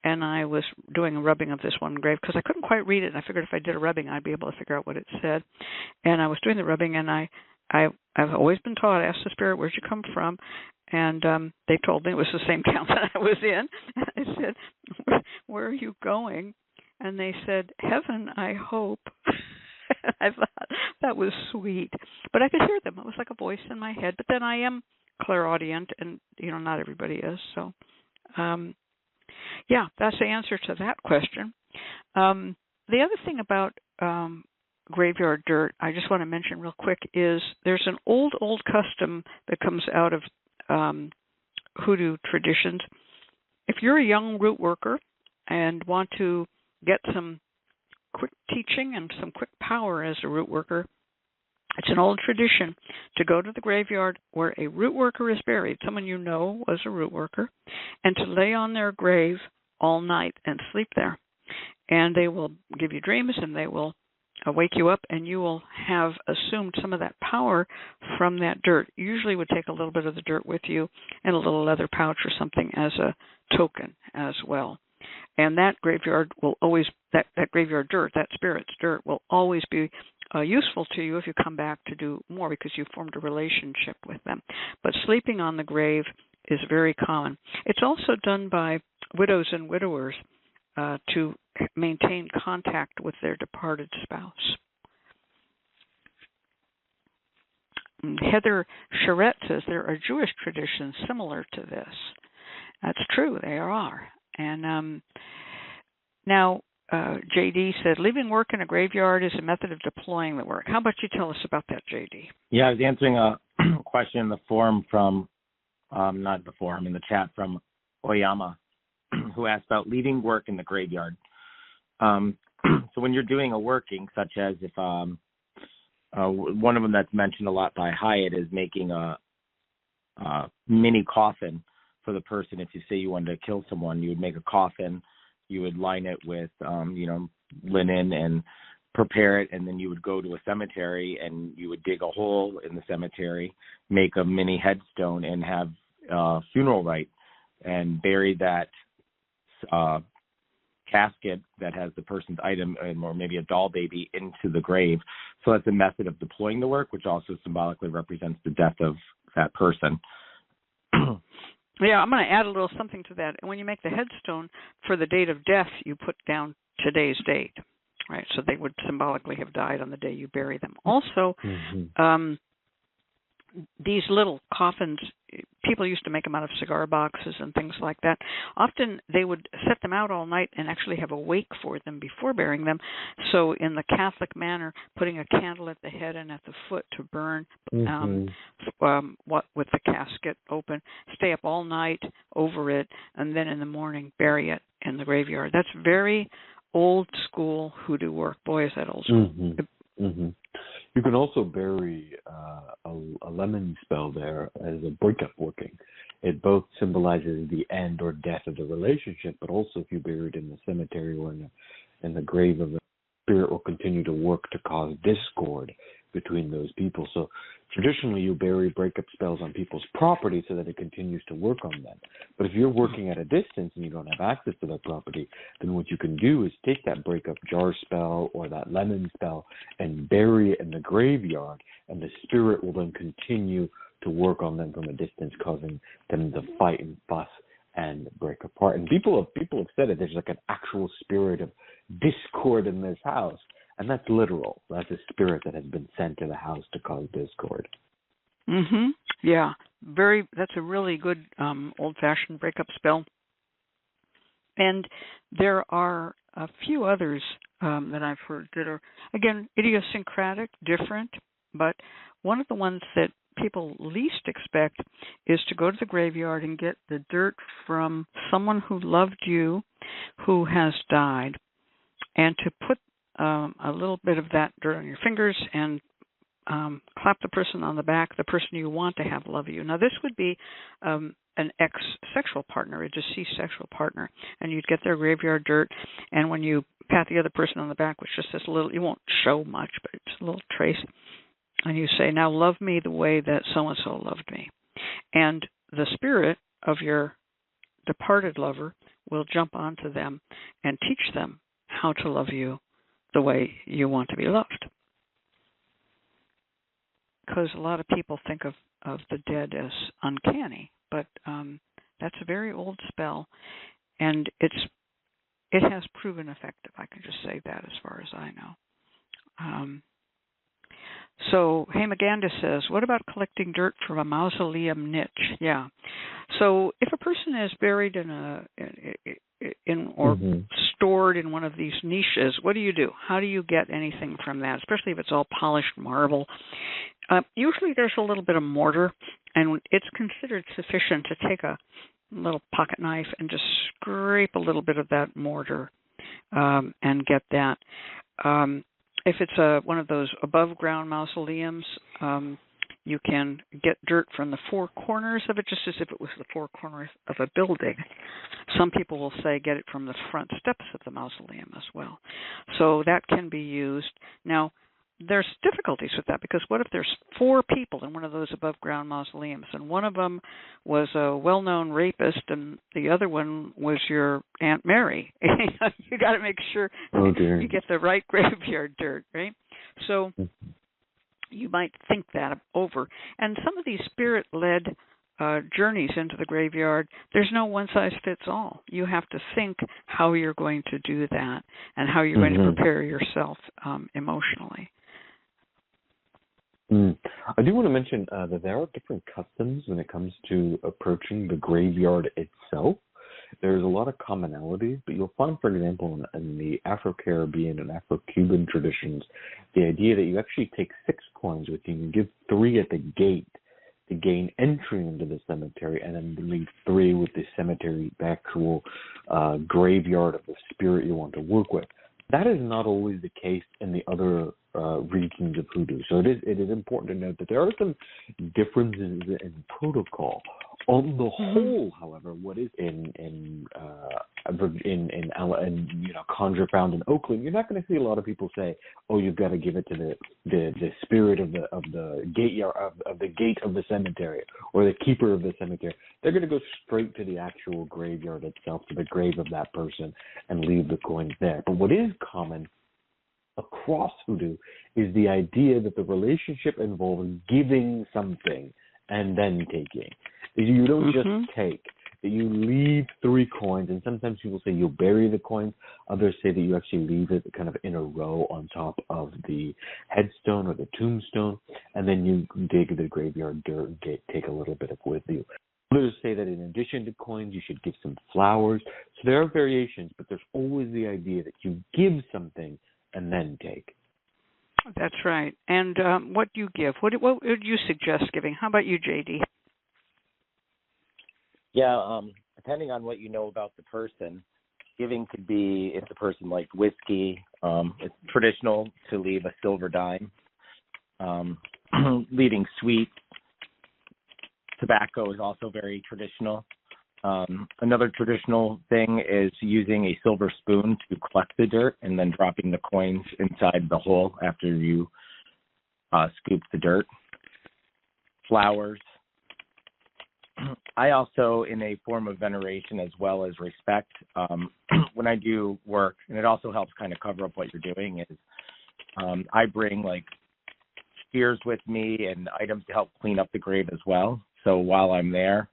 and I was doing a rubbing of this one grave because I couldn't quite read it. And I figured if I did a rubbing, I'd be able to figure out what it said. And I was doing the rubbing, and I've always been taught, ask the spirit, where'd you come from? And they told me it was the same town that I was in. And I said, where are you going? And they said, heaven, I hope. I thought that was sweet. But I could hear them. It was like a voice in my head. But then I am clairaudient, and, not everybody is. So, that's the answer to that question. The other thing about graveyard dirt, I just want to mention real quick, is there's an old custom that comes out of hoodoo traditions. If you're a young root worker and want to get some quick teaching and some quick power as a root worker, it's an old tradition to go to the graveyard where a root worker is buried, someone you know was a root worker, and to lay on their grave all night and sleep there. And they will give you dreams, and they will wake you up, and you will have assumed some of that power from that dirt. You usually would take a little bit of the dirt with you in a little leather pouch or something as a token as well. And that graveyard will always, that graveyard dirt, that spirit's dirt, will always be useful to you if you come back to do more, because you formed a relationship with them. But sleeping on the grave is very common. It's also done by widows and widowers to maintain contact with their departed spouse. Heather Charette says there are Jewish traditions similar to this. That's true, there are. And now JD said, leaving work in a graveyard is a method of deploying the work. How about you tell us about that, JD? Yeah, I was answering a question in the forum from, not the forum, in the chat from Oyama, who asked about leaving work in the graveyard. So when you're doing a working, such as if one of them that's mentioned a lot by Hyatt is making a mini coffin for the person. If you say you wanted to kill someone, you would make a coffin, you would line it with, linen and prepare it, and then you would go to a cemetery and you would dig a hole in the cemetery, make a mini headstone, and have funeral rite and bury that casket that has the person's item or maybe a doll baby into the grave. So that's a method of deploying the work, which also symbolically represents the death of that person. Yeah, I'm going to add a little something to that. And when you make the headstone for the date of death, you put down today's date, right? So they would symbolically have died on the day you bury them. Also, these little coffins, people used to make them out of cigar boxes and things like that. Often they would set them out all night and actually have a wake for them before burying them. So in the Catholic manner, putting a candle at the head and at the foot to burn with the casket open, stay up all night over it, and then in the morning bury it in the graveyard. That's very old school hoodoo work. Boy, is that old school. You can also bury a lemon spell there as a breakup working. It both symbolizes the end or death of the relationship, but also if you bury it in the cemetery or in the grave of the spirit, will continue to work to cause discord between those people. So traditionally you bury breakup spells on people's property so that it continues to work on them. But if you're working at a distance and you don't have access to that property, then what you can do is take that breakup jar spell or that lemon spell and bury it in the graveyard, and the spirit will then continue to work on them from a distance, causing them to fight and fuss and break apart. And people have said it, there's like an actual spirit of discord in this house. And that's literal. That's a spirit that has been sent to the house to cause discord. Yeah. That's a really good old-fashioned breakup spell. And there are a few others that I've heard that are, again, idiosyncratic, different. But one of the ones that people least expect is to go to the graveyard and get the dirt from someone who loved you, who has died, and to put a little bit of that dirt on your fingers and clap the person on the back, the person you want to have love you. Now, this would be an ex-sexual partner, a deceased sexual partner, and you'd get their graveyard dirt, and when you pat the other person on the back, which just this little, you won't show much, but it's a little trace, and you say, now love me the way that so-and-so loved me. And the spirit of your departed lover will jump onto them and teach them how to love you the way you want to be loved. Because a lot of people think of the dead as uncanny, but that's a very old spell, and it has proven effective. I can just say that as far as I know. So Hemaganda says, what about collecting dirt from a mausoleum niche? Yeah. So if a person is buried stored in one of these niches, what do you do? How do you get anything from that, especially if it's all polished marble? Usually there's a little bit of mortar, and it's considered sufficient to take a little pocket knife and just scrape a little bit of that mortar and get that. If it's one of those above-ground mausoleums, You can get dirt from the four corners of it, just as if it was the four corners of a building. Some people will say get it from the front steps of the mausoleum as well. So that can be used. Now, there's difficulties with that, because what if there's four people in one of those above-ground mausoleums, and one of them was a well-known rapist and the other one was your Aunt Mary? You got to make sure you get the right graveyard dirt, right? So you might think that over. And some of these spirit-led journeys into the graveyard, there's no one-size-fits-all. You have to think how you're going to do that and how you're going to prepare yourself emotionally. I do want to mention that there are different customs when it comes to approaching the graveyard itself. There's a lot of commonalities, but you'll find, for example, in the Afro-Caribbean and Afro-Cuban traditions, the idea that you actually take 6 coins with you and give 3 at the gate to gain entry into the cemetery, and then leave 3 with the cemetery, the actual graveyard of the spirit you want to work with. That is not always the case in the other regions of hoodoo. So it is important to note that there are some differences in protocol. On the whole, however, what is in conjure found in Oakland, you're not going to see a lot of people say, "Oh, you've got to give it to the spirit of the gate of the gate of the cemetery or the keeper of the cemetery." They're going to go straight to the actual graveyard itself, to the grave of that person, and leave the coins there. But what is common across hoodoo is the idea that the relationship involves giving something and then taking. You don't just take, that you leave 3 coins, and sometimes people say you'll bury the coins. Others say that you actually leave it kind of in a row on top of the headstone or the tombstone, and then you dig the graveyard dirt and take a little bit of with you. Others say that in addition to coins, you should give some flowers. So there are variations, but there's always the idea that you give something and then take. That's right. And what do you give? What would you suggest giving? How about you, JD? Yeah, depending on what you know about the person, giving could be, if the person likes whiskey, it's traditional to leave a silver dime. Leaving sweet tobacco is also very traditional. Another traditional thing is using a silver spoon to collect the dirt and then dropping the coins inside the hole after you scoop the dirt. Flowers. I also, in a form of veneration as well as respect, when I do work, and it also helps kind of cover up what you're doing, is I bring like spears with me and items to help clean up the grave as well. So while I'm there,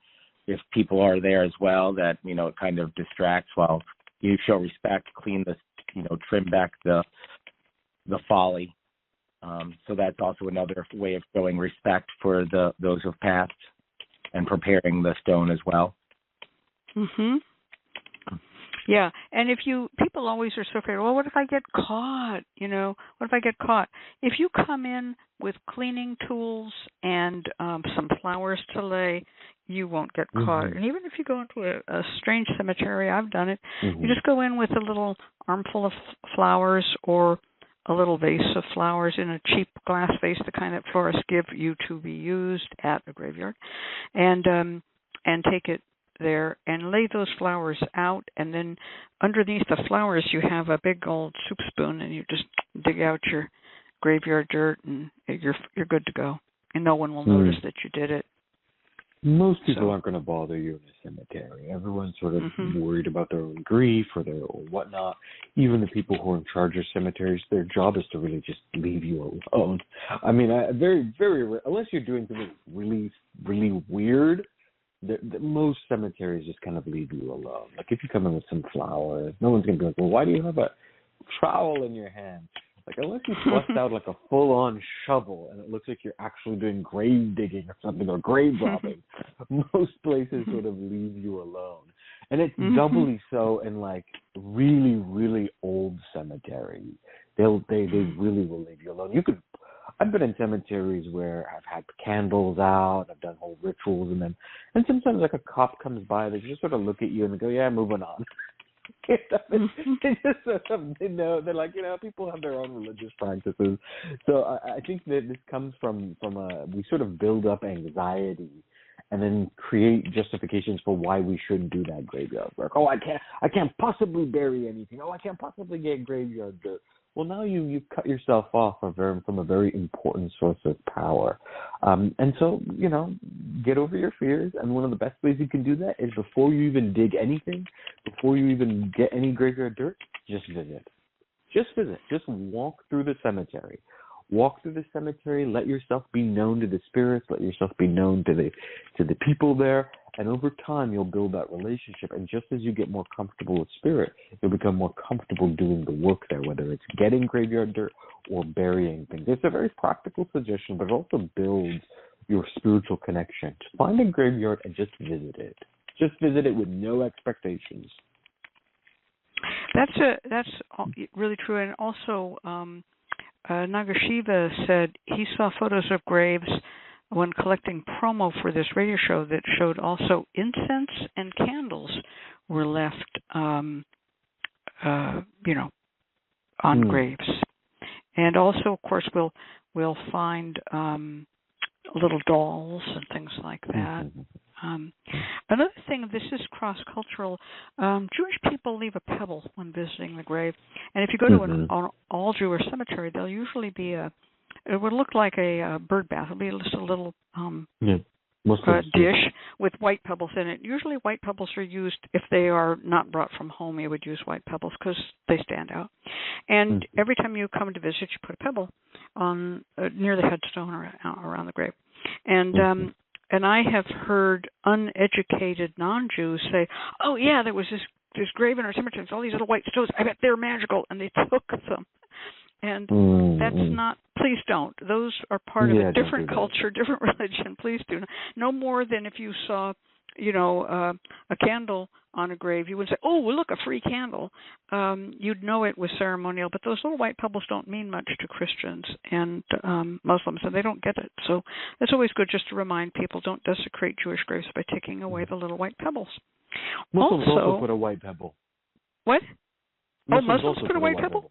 if people are there as well, that, it kind of distracts while you show respect, clean the, trim back the folly. So that's also another way of showing respect for those who've passed, and preparing the stone as well. Yeah, and people always are so afraid, well, what if I get caught? What if I get caught? If you come in with cleaning tools and some flowers to lay, you won't get caught. And even if you go into a strange cemetery, I've done it, you just go in with a little armful of flowers or a little vase of flowers in a cheap glass vase, the kind that florists give you to be used at a graveyard, and take it there and lay those flowers out, and then underneath the flowers you have a big old soup spoon, and you just dig out your graveyard dirt, and you're good to go, and no one will notice that you did it. Most people aren't going to bother you in a cemetery. Everyone's sort of worried about their own grief or whatnot. Even the people who are in charge of cemeteries, their job is to really just leave you alone. I mean, very, very, unless you're doing something really, really weird, most cemeteries just kind of leave you alone. Like if you come in with some flowers, no one's going to be like, well, why do you have a trowel in your hand? Like, unless you bust out like a full-on shovel and it looks like you're actually doing grave digging or something, or grave robbing, most places sort of leave you alone. And it's doubly so in like really, really old cemeteries. They really will leave you alone. I've been in cemeteries where I've had candles out, I've done whole rituals, and sometimes like a cop comes by, they just sort of look at you and they go, yeah, moving on. It's just something, they're like, people have their own religious practices. So I think that this comes from we sort of build up anxiety and then create justifications for why we shouldn't do that graveyard work. Oh, I can't possibly bury anything. Oh, I can't possibly get graveyard dirt. Well, now you cut yourself off from a very important source of power. And so, get over your fears. And one of the best ways you can do that is before you even dig anything, before you even get any graveyard dirt, just visit. Just visit. Just walk through the cemetery. Walk through the cemetery. Let yourself be known to the spirits. Let yourself be known to the people there. And over time, you'll build that relationship. And just as you get more comfortable with spirit, you'll become more comfortable doing the work there, whether it's getting graveyard dirt or burying things. It's a very practical suggestion, but it also builds your spiritual connection. Just find a graveyard and just visit it. Just visit it with no expectations. That's really true. And also, Nagashiva said he saw photos of graves when collecting promo for this radio show that showed also incense and candles were left, on graves. And also, of course, we'll find little dolls and things like that. Another thing, this is cross-cultural. Jewish people leave a pebble when visiting the grave. And if you go to an all-Jewish cemetery, there'll usually be it would look like a bird bath. It'll be just a little dish with white pebbles in it. Usually white pebbles are used if they are not brought from home. You would use white pebbles because they stand out. And every time you come to visit, you put a pebble on near the headstone or around the grave. And I have heard uneducated non-Jews say, "Oh yeah, there was this grave in our cemetery. It's all these little white stones. I bet they're magical," and they took them. And that's not. Please don't. Those are part of a different culture, different religion. Please do no more than if you saw, a candle on a grave. You would say, "Oh, look, a free candle." You'd know it was ceremonial, but those little white pebbles don't mean much to Christians and Muslims, and they don't get it. So it's always good just to remind people: don't desecrate Jewish graves by taking away the little white pebbles. Muslims also put a white pebble. What? Muslims put a white pebble?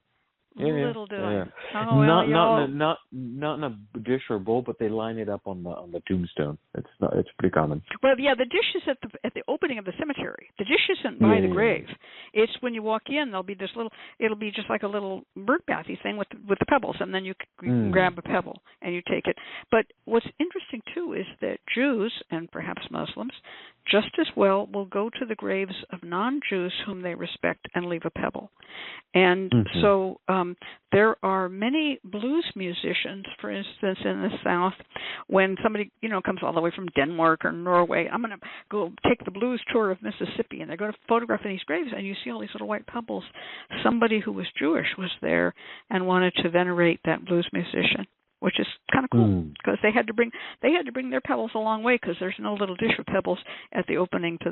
Little do I. Oh, well, not in a dish or bowl, but they line it up on the tombstone. It's pretty common. Well, yeah, the dish is at the opening of the cemetery. The dish isn't by the grave. It's when you walk in. There'll be this little. It'll be just like a little bird bathy thing with the pebbles, and then you can grab a pebble and you take it. But what's interesting too is that Jews and perhaps Muslims just as well will go to the graves of non-Jews whom they respect and leave a pebble. And so there are many blues musicians, for instance, in the South, when somebody, comes all the way from Denmark or Norway, I'm going to go take the blues tour of Mississippi, and they're going to photograph these graves, and you see all these little white pebbles. Somebody who was Jewish was there and wanted to venerate that blues musician, which is kind of cool because they had to bring their pebbles a long way because there's no little dish of pebbles at the opening to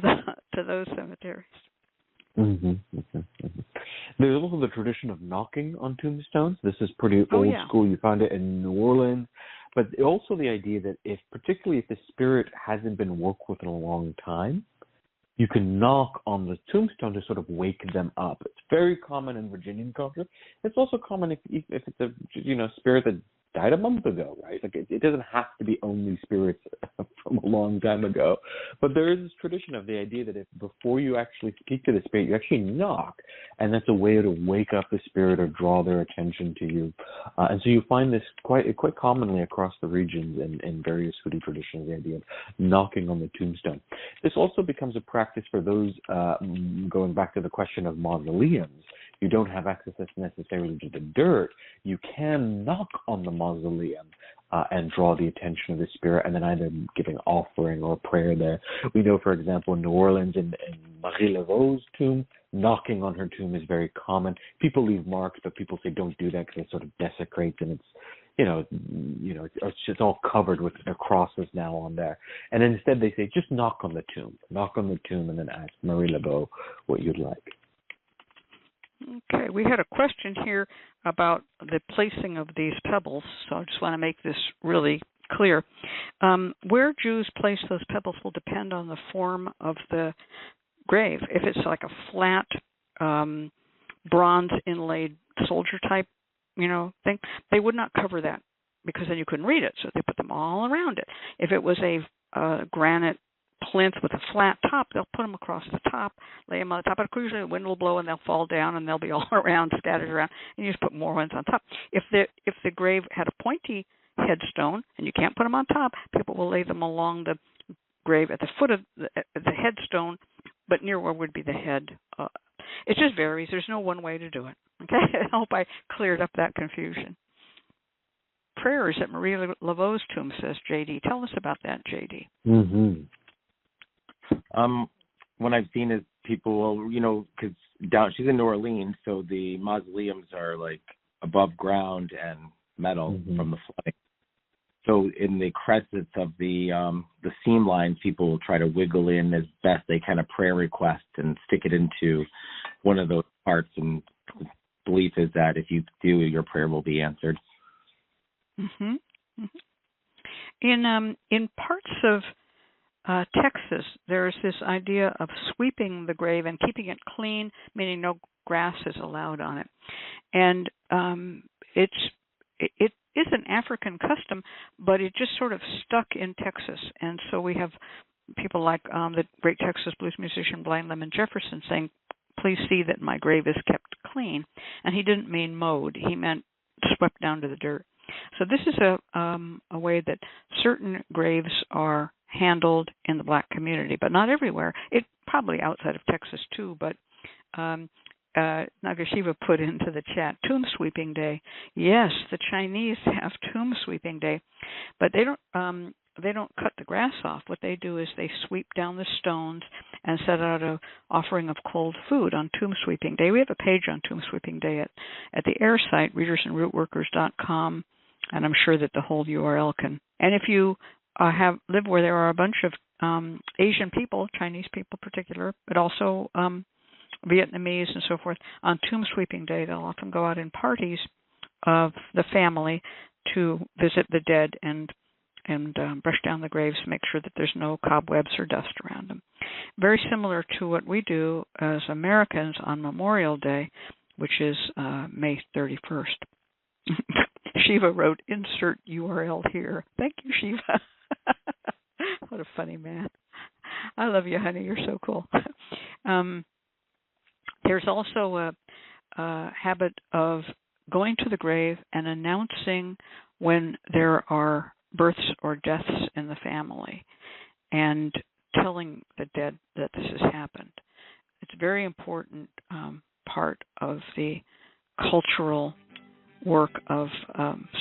those cemeteries. There's also the tradition of knocking on tombstones. This is pretty old school. You find it in New Orleans, but also the idea that particularly if the spirit hasn't been worked with in a long time, you can knock on the tombstone to sort of wake them up. It's very common in Virginian culture. It's also common if it's a spirit that died a month ago, right? Like it doesn't have to be only spirits from a long time ago, but there is this tradition of the idea that if before you actually speak to the spirit, you actually knock, and that's a way to wake up the spirit or draw their attention to you. And so you find this quite commonly across the regions in various Hoodoo traditions, the idea of knocking on the tombstone. This also becomes a practice for those going back to the question of mausoleums. You don't have access necessarily to the dirt. You can knock on the mausoleum and draw the attention of the spirit, and then either give an offering or a prayer there. We know, for example, in New Orleans, in Marie Laveau's tomb, knocking on her tomb is very common. People leave marks, but people say don't do that because it sort of desecrates, and it's just all covered with crosses now on there. And instead they say just knock on the tomb, and then ask Marie Laveau what you'd like. Okay, we had a question here about the placing of these pebbles, so I just want to make this really clear. Where Jews place those pebbles will depend on the form of the grave. If it's like a flat bronze inlaid soldier type, thing, they would not cover that because then you couldn't read it. So they put them all around it. If it was a granite plinth with a flat top, they'll put them across the top, lay them on the top. But usually the wind will blow and they'll fall down and they'll be all around, scattered around, and you just put more ones on top. If the grave had a pointy headstone and you can't put them on top, people will lay them along the grave at the foot of the headstone, but near where would be the head. It just varies. There's no one way to do it. Okay, I hope I cleared up that confusion. Prayers at Marie Laveau's tomb, says JD. Tell us about that, JD. Mm-hmm. What I've seen is people will, because she's in New Orleans, so the mausoleums are like above ground and metal from the flooding. So in the crescents of the seam lines, people will try to wiggle in as best they can a prayer request and stick it into one of those parts. And the belief is that if you do, your prayer will be answered. Mm-hmm. Mm-hmm. In parts of Texas, there's this idea of sweeping the grave and keeping it clean, meaning no grass is allowed on it. And it is an African custom, but it just sort of stuck in Texas. And so we have people like the great Texas blues musician Blind Lemon Jefferson saying, "Please see that my grave is kept clean." And he didn't mean mowed; he meant swept down to the dirt. So this is a way that certain graves are handled in the Black community, but not everywhere. It probably outside of Texas too, but Nagashiva put into the chat, Tomb Sweeping Day. Yes, the Chinese have Tomb Sweeping Day, but they don't cut the grass off. What they do is they sweep down the stones and set out an offering of cold food on Tomb Sweeping Day. We have a page on Tomb Sweeping Day at the air site, readersandrootworkers.com, and I'm sure that the whole URL can. And if you live where there are a bunch of Asian people, Chinese people in particular, but also Vietnamese and so forth, on Tomb Sweeping Day, they'll often go out in parties of the family to visit the dead and brush down the graves, make sure that there's no cobwebs or dust around them. Very similar to what we do as Americans on Memorial Day, which is May 31st. Shiva wrote, "Insert URL here." Thank you, Shiva. What a funny man. I love you, honey. You're so cool. There's also a habit of going to the grave and announcing when there are births or deaths in the family and telling the dead that this has happened. It's a very important part of the cultural work of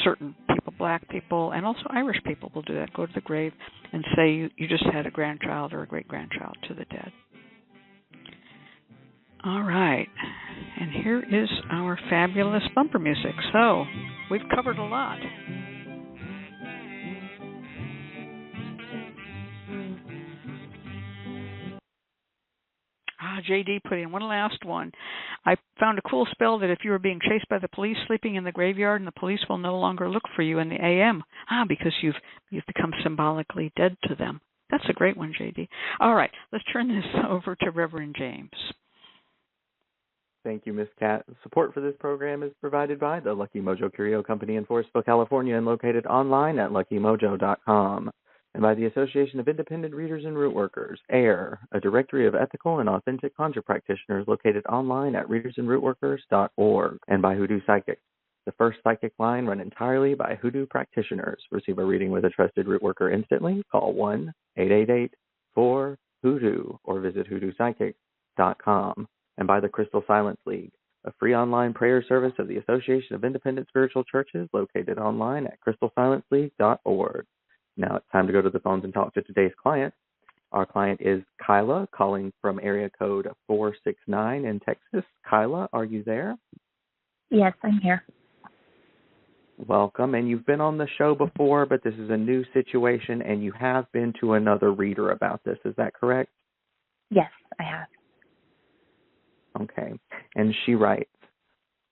certain people, Black people, and also Irish people will do that, go to the grave and say you just had a grandchild or a great-grandchild to the dead. All right, and here is our fabulous bumper music. So, we've covered a lot. JD put in one last one. I found a cool spell that if you were being chased by the police sleeping in the graveyard, and the police will no longer look for you in the AM. Because you've become symbolically dead to them. That's a great one, JD. All right, let's turn this over to Reverend James. Thank you, Ms. Cat. Support for this program is provided by the Lucky Mojo Curio Company in Forestville, California, and located online at luckymojo.com. And by the Association of Independent Readers and Root Workers, AIR, a directory of ethical and authentic conjure practitioners located online at readersandrootworkers.org. And by Hoodoo Psychics, the first psychic line run entirely by Hoodoo practitioners. Receive a reading with a trusted root worker instantly. Call 1-888-4-HOODOO or visit hoodoopsychics.com. And by the Crystal Silence League, a free online prayer service of the Association of Independent Spiritual Churches located online at crystalsilenceleague.org. Now it's time to go to the phones and talk to today's client. Our client is Kyla, calling from area code 469 in Texas. Kyla, are you there? Yes, I'm here. Welcome. And you've been on the show before, but this is a new situation, and you have been to another reader about this. Is that correct? Yes, I have. Okay. And she writes,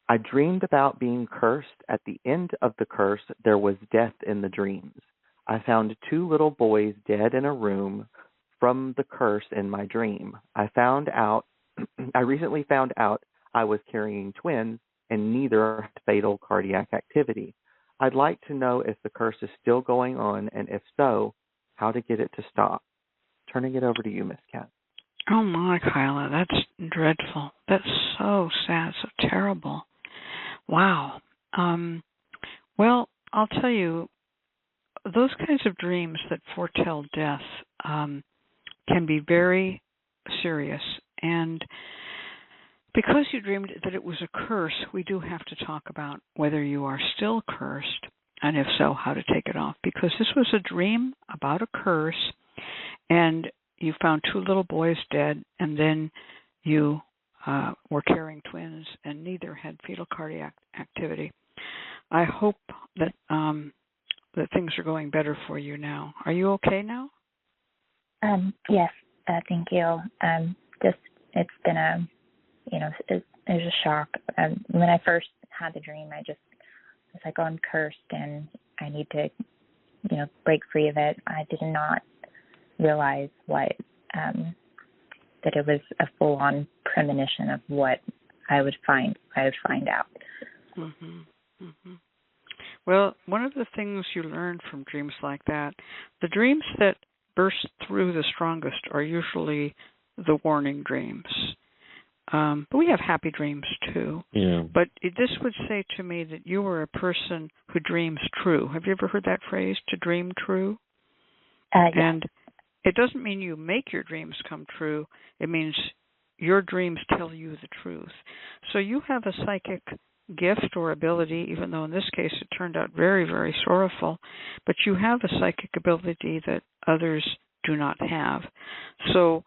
I dreamed about being cursed. At the end of the curse, there was death in the dreams. I found 2 little boys dead in a room from the curse in my dream. I found out I recently found out I was carrying twins and neither had fatal cardiac activity. I'd like to know if the curse is still going on, and if so, how to get it to stop. Turning it over to you, Miss Cat. Oh my, Kyla, that's dreadful. That's so sad, so terrible. Wow. Well, I'll tell you, those kinds of dreams that foretell death can be very serious. And because you dreamed that it was a curse, we do have to talk about whether you are still cursed, and if so, how to take it off. Because this was a dream about a curse, and you found 2 little boys dead, and then you were carrying twins, and neither had fetal cardiac activity. I hope that that things are going better for you now. Are you okay now? Yes, thank you. It's been it was a shock. When I first had the dream, I just was like, oh, I'm cursed and I need to, break free of it. I did not realize that it was a full-on premonition of what I would find out. Mm-hmm. Mm-hmm. Well, one of the things you learn from dreams like that, the dreams that burst through the strongest are usually the warning dreams. But we have happy dreams too. Yeah. But this would say to me that you were a person who dreams true. Have you ever heard that phrase, to dream true? Yes. And it doesn't mean you make your dreams come true. It means your dreams tell you the truth. So you have a psychic gift or ability, even though in this case it turned out very, very sorrowful, but you have a psychic ability that others do not have. So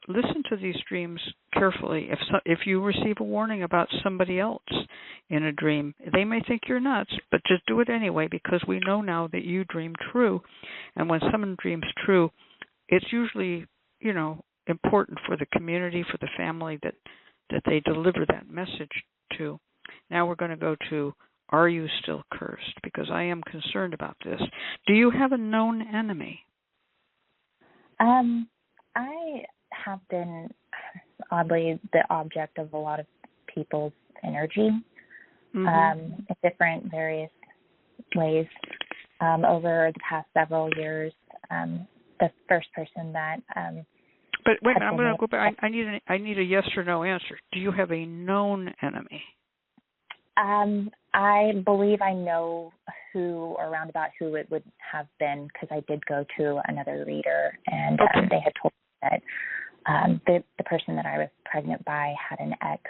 listen to these dreams carefully. If you receive a warning about somebody else in a dream, they may think you're nuts, but just do it anyway, because we know now that you dream true. And when someone dreams true, it's usually, important for the community, for the family that they deliver that message to. Now we're going to go to, are you still cursed? Because I am concerned about this. Do you have a known enemy? I have been, oddly, the object of a lot of people's energy, in different various ways. Over the past several years, the first person that but wait a minute, I'm going to go back. I need a yes or no answer. Do you have a known enemy? I believe I know who, or around about who it would have been, because I did go to another reader, and they had told me that the person that I was pregnant by had an ex.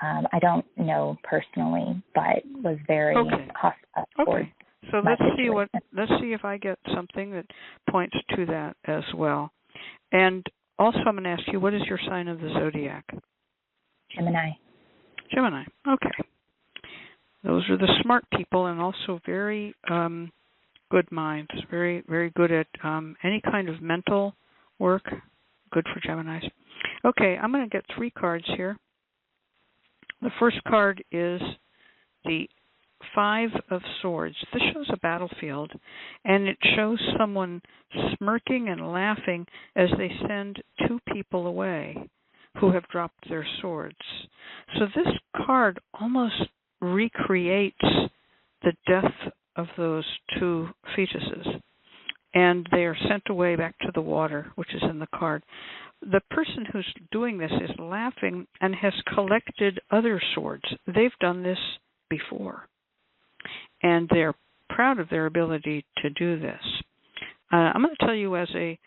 I don't know personally, but was very hostile. Okay. So let's see if I get something that points to that as well. And also I'm going to ask you, what is your sign of the zodiac? Gemini. Gemini. Okay. Those are the smart people, and also very good minds, very, very good at any kind of mental work. Good for Geminis. Okay, I'm going to get 3 cards here. The first card is the 5 of Swords. This shows a battlefield, and it shows someone smirking and laughing as they send 2 people away who have dropped their swords. So this card almost recreates the death of those 2 fetuses, and they are sent away back to the water, which is in the card. The person who's doing this is laughing and has collected other swords. They've done this before, and they're proud of their ability to do this. I'm going to tell you, as a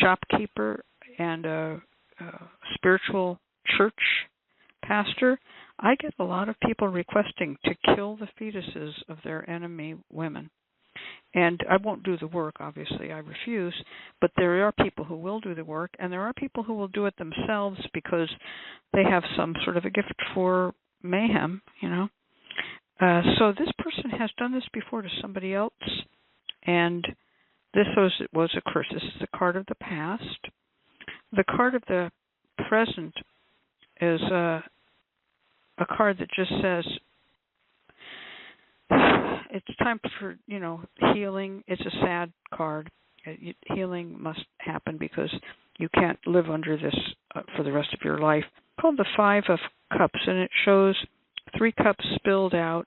shopkeeper and a spiritual church pastor, I get a lot of people requesting to kill the fetuses of their enemy women. And I won't do the work, obviously, I refuse, but there are people who will do the work, and there are people who will do it themselves because they have some sort of a gift for mayhem, So this person has done this before to somebody else, and this was a curse. This is the card of the past. The card of the present is a card that just says it's time for, healing. It's a sad card. Healing must happen because you can't live under this for the rest of your life, called the Five of Cups, and it shows 3 cups spilled out,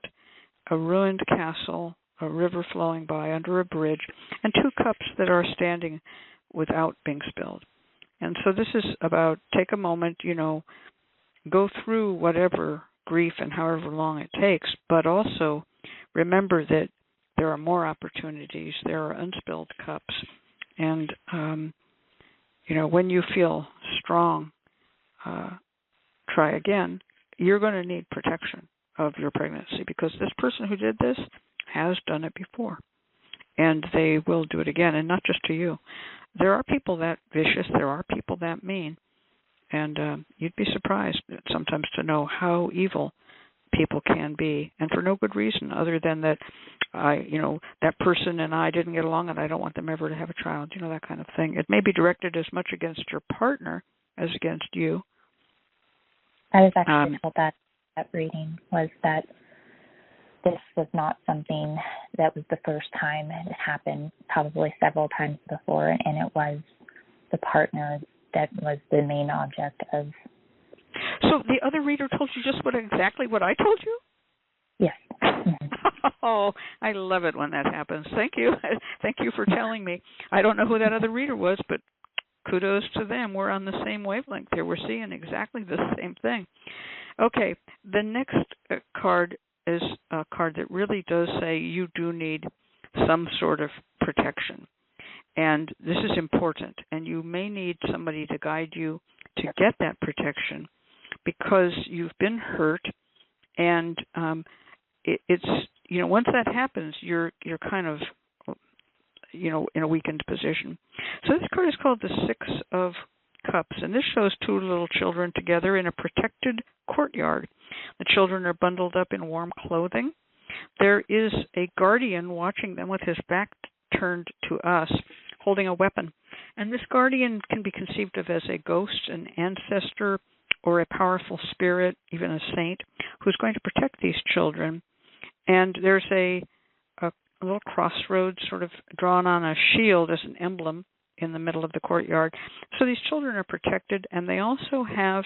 a ruined castle, a river flowing by under a bridge, and 2 cups that are standing without being spilled. And so this is about take a moment, go through whatever grief and however long it takes, but also remember that there are more opportunities, there are unspilled cups, and when you feel strong, try again. You're going to need protection of your pregnancy because this person who did this has done it before, and they will do it again, and not just to you. There are people that vicious, there are people that mean, and you'd be surprised sometimes to know how evil people can be, and for no good reason other than that that person and I didn't get along and I don't want them ever to have a child, that kind of thing. It may be directed as much against your partner as against you. I was actually told that reading was that this was not something that was the first time it had happened, probably several times before, and it was the partner that was the main object of. So the other reader told you just exactly what I told you? Yes. Oh, I love it when that happens. Thank you. Thank you for telling me. I don't know who that other reader was, but kudos to them. We're on the same wavelength here. We're seeing exactly the same thing. Okay, the next card is a card that really does say you do need some sort of protection. And this is important, and you may need somebody to guide you to get that protection because you've been hurt, and it's once that happens, you're kind of in a weakened position. So this card is called the Six of Cups, and this shows 2 little children together in a protected courtyard. The children are bundled up in warm clothing. There is a guardian watching them with his back turned to us, holding a weapon. And this guardian can be conceived of as a ghost, an ancestor, or a powerful spirit, even a saint, who's going to protect these children. And there's a little crossroads sort of drawn on a shield as an emblem in the middle of the courtyard. So these children are protected, and they also have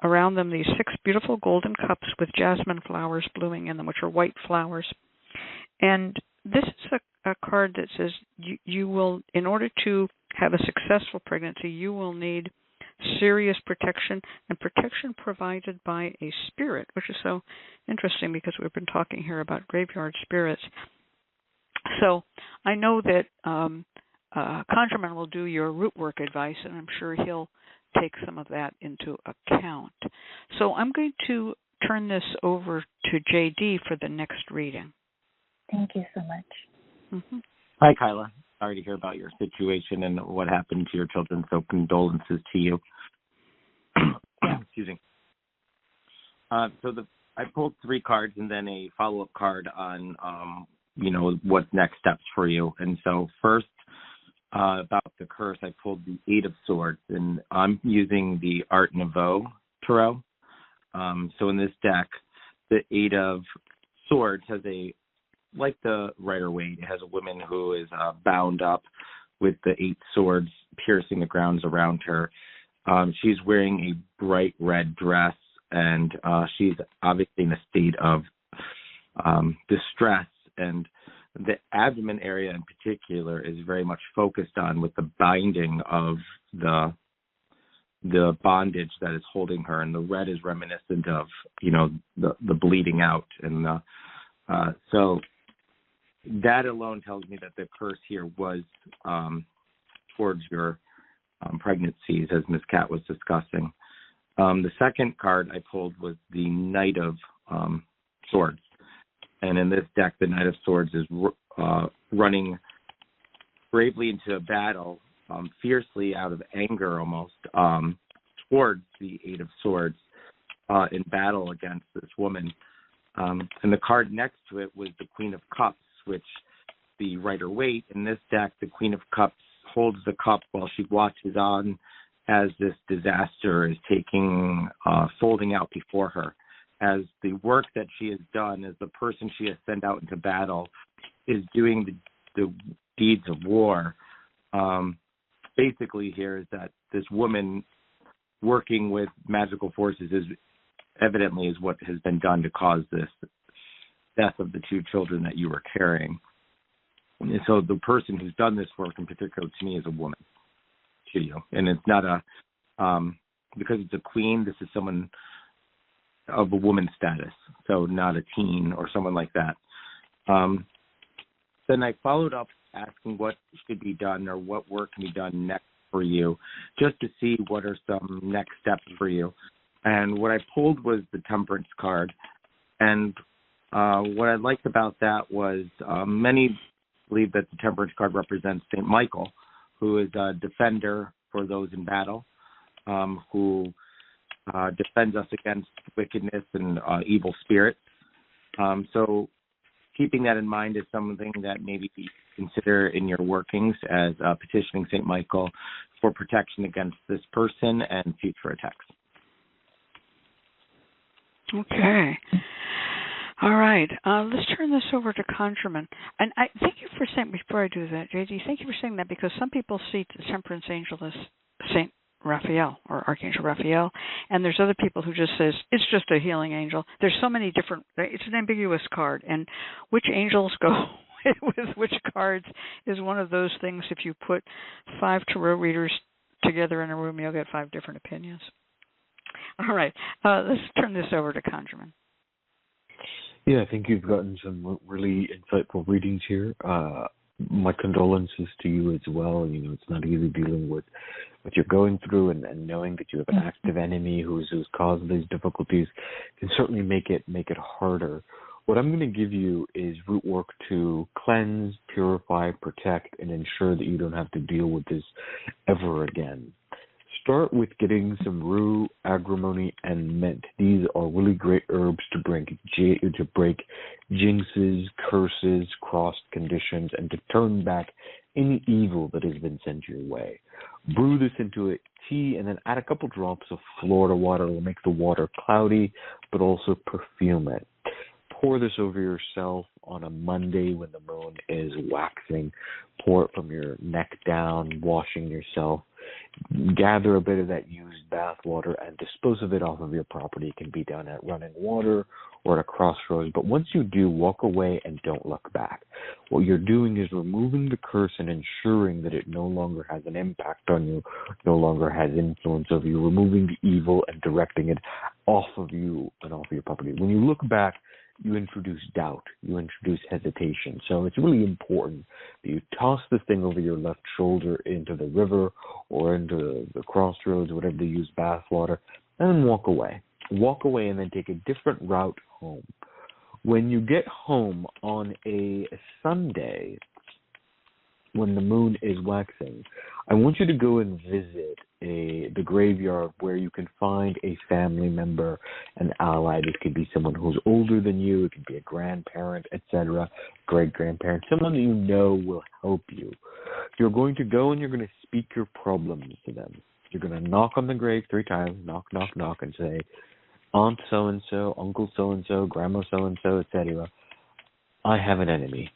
around them these 6 beautiful golden cups with jasmine flowers blooming in them, which are white flowers. And this is a card that says you will, in order to have a successful pregnancy, you will need serious protection, and protection provided by a spirit, which is so interesting because we've been talking here about graveyard spirits. So I know that Conjureman will do your root work advice, and I'm sure he'll take some of that into account. So I'm going to turn this over to JD for the next reading. Thank you so much. Mm-hmm. Hi, Kyla. Sorry to hear about your situation and what happened to your children, so condolences to you. Excuse me. I pulled 3 cards and then a follow-up card on, what's next steps for you. And so first, about the curse, I pulled the 8 of Swords, and I'm using the Art Nouveau Tarot. So in this deck, the 8 of Swords has like the Rider-Waite, it has a woman who is bound up with the 8 swords piercing the grounds around her. She's wearing a bright red dress, and she's obviously in a state of distress, and the abdomen area in particular is very much focused on with the binding of the bondage that is holding her, and the red is reminiscent of the bleeding out, and so that alone tells me that the curse here was towards your pregnancies, as Ms. Cat was discussing. The second card I pulled was the Knight of Swords. And in this deck, the Knight of Swords is running bravely into a battle, fiercely out of anger almost, towards the 8 of Swords in battle against this woman. And the card next to it was the Queen of Cups, which the Rider-Waite. In this deck, the Queen of Cups holds the cup while she watches on as this disaster is folding out before her. As the work that she has done, as the person she has sent out into battle is doing the deeds of war, basically here is that this woman working with magical forces is what has been done to cause this death of the 2 children that you were carrying. And so the person who's done this work in particular to me is a woman to you. And it's not because it's a queen, this is someone of a woman status, so not a teen or someone like that. Then I followed up asking what should be done or what work can be done next for you, just to see what are some next steps for you. And what I pulled was the Temperance card. And what I liked about that was many believe that the Temperance card represents St. Michael, who is a defender for those in battle, who defends us against wickedness and evil spirits. So keeping that in mind is something that maybe you consider in your workings as petitioning St. Michael for protection against this person and future attacks. Okay. All right. Let's turn this over to Conjurman. And I thank you for saying, before I do that, JD, thank you for saying that, because some people see the Temperance Angel as St. Raphael or Archangel Raphael, and there's other people who just says it's just a healing angel. There's so many different, it's an ambiguous card, and which angels go with which cards is one of those things. If you put 5 tarot readers together in a room, you'll get 5 different opinions. All right, let's turn this over to Conjurman. Yeah, I think you've gotten some really insightful readings here. My condolences to you as well. You know, it's not easy dealing with what you're going through, and knowing that you have an active enemy who's caused these difficulties can certainly make it harder. What I'm going to give you is root work to cleanse, purify, protect, and ensure that you don't have to deal with this ever again. Start with getting some rue, agrimony, and mint. These are really great herbs to break jinxes, curses, crossed conditions, and to turn back any evil that has been sent your way. Brew this into a tea and then add a couple drops of Florida water. It will make the water cloudy, but also perfume it. Pour this over yourself on a Monday when the moon is waxing. Pour it from your neck down, washing yourself. Gather a bit of that used bath water and dispose of it off of your property. It can be done at running water or at a crossroads. But once you do, walk away and don't look back. What you're doing is removing the curse and ensuring that it no longer has an impact on you, no longer has influence over you, removing the evil and directing it off of you and off of your property. When you look back, you introduce doubt, you introduce hesitation. So it's really important that you toss this thing over your left shoulder into the river or into the crossroads, whatever they use, bath water, and then walk away. Walk away and then take a different route home. When you get home on a Sunday, when the moon is waxing, I want you to go and visit the graveyard where you can find a family member, an ally. This could be someone who's older than you. It could be a grandparent, etc., great-grandparent, someone that you know will help you. You're going to go and you're going to speak your problems to them. You're going to knock on the grave 3 times, knock, knock, knock, and say, Aunt so-and-so, Uncle so-and-so, Grandma so-and-so, etc., I have an enemy.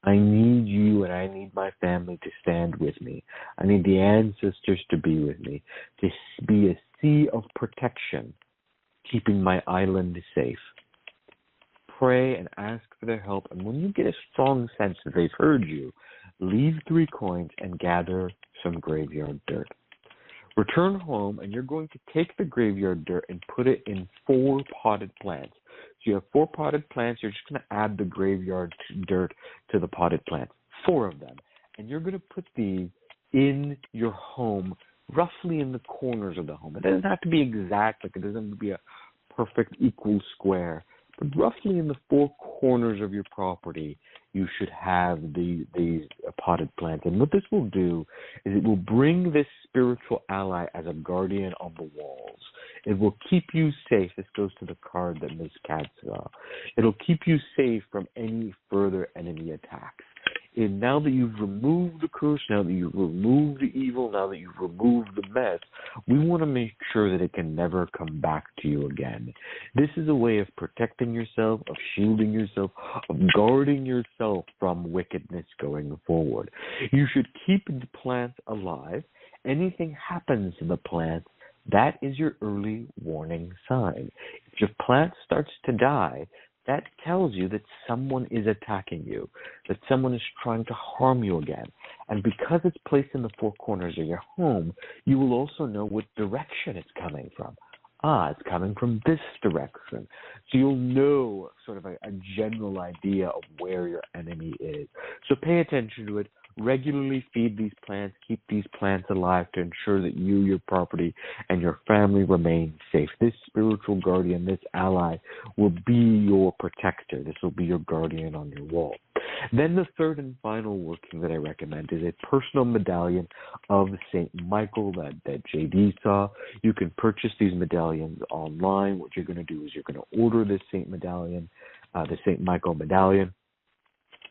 I need you and I need my family to stand with me. I need the ancestors to be with me, to be a sea of protection, keeping my island safe. Pray and ask for their help, and when you get a strong sense that they've heard you, leave 3 coins and gather some graveyard dirt. Return home, and you're going to take the graveyard dirt and put it in 4 potted plants. So you have 4 potted plants. You're just going to add the graveyard dirt to the potted plants, 4 of them. And you're going to put these in your home, roughly in the corners of the home. It doesn't have to be exact, like it doesn't have to be a perfect equal square, but roughly in the 4 corners of your property, you should have these potted plants. And what this will do is it will bring this spiritual ally as a guardian on the walls. It will keep you safe. This goes to the card that Ms. Katz saw. It'll keep you safe from any further enemy attacks. And now that you've removed the curse, now that you've removed the evil, now that you've removed the mess, we want to make sure that it can never come back to you again. This is a way of protecting yourself, of shielding yourself, of guarding yourself from wickedness going forward. You should keep the plants alive. Anything happens to the plants, that is your early warning sign. If your plant starts to die, that tells you that someone is attacking you, that someone is trying to harm you again. And because it's placed in the four corners of your home, you will also know what direction it's coming from. It's coming from this direction. So you'll know sort of a general idea of where your enemy is. So pay attention to it. Regularly feed these plants, keep these plants alive to ensure that you, your property, and your family remain safe. This spiritual guardian, this ally, will be your protector. This will be your guardian on your wall. Then the third and final working that I recommend is a personal medallion of St. Michael that JD saw. You can purchase these medallions online. What you're going to do is you're going to order this St. Medallion, the St. Michael medallion.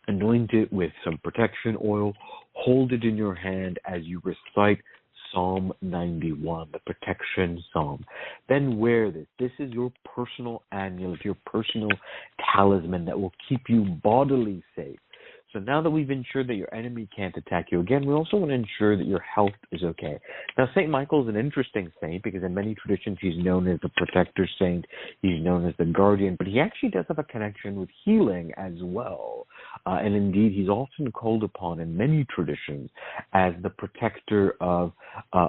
Anoint it with some protection oil. Hold it in your hand as you recite Psalm 91, the protection psalm. Then wear this. This is your personal amulet, your personal talisman that will keep you bodily safe. So now that we've ensured that your enemy can't attack you again, we also want to ensure that your health is okay. Now, St. Michael is an interesting saint because in many traditions he's known as the protector saint, he's known as the guardian, but he actually does have a connection with healing as well. And indeed, he's often called upon in many traditions as the protector of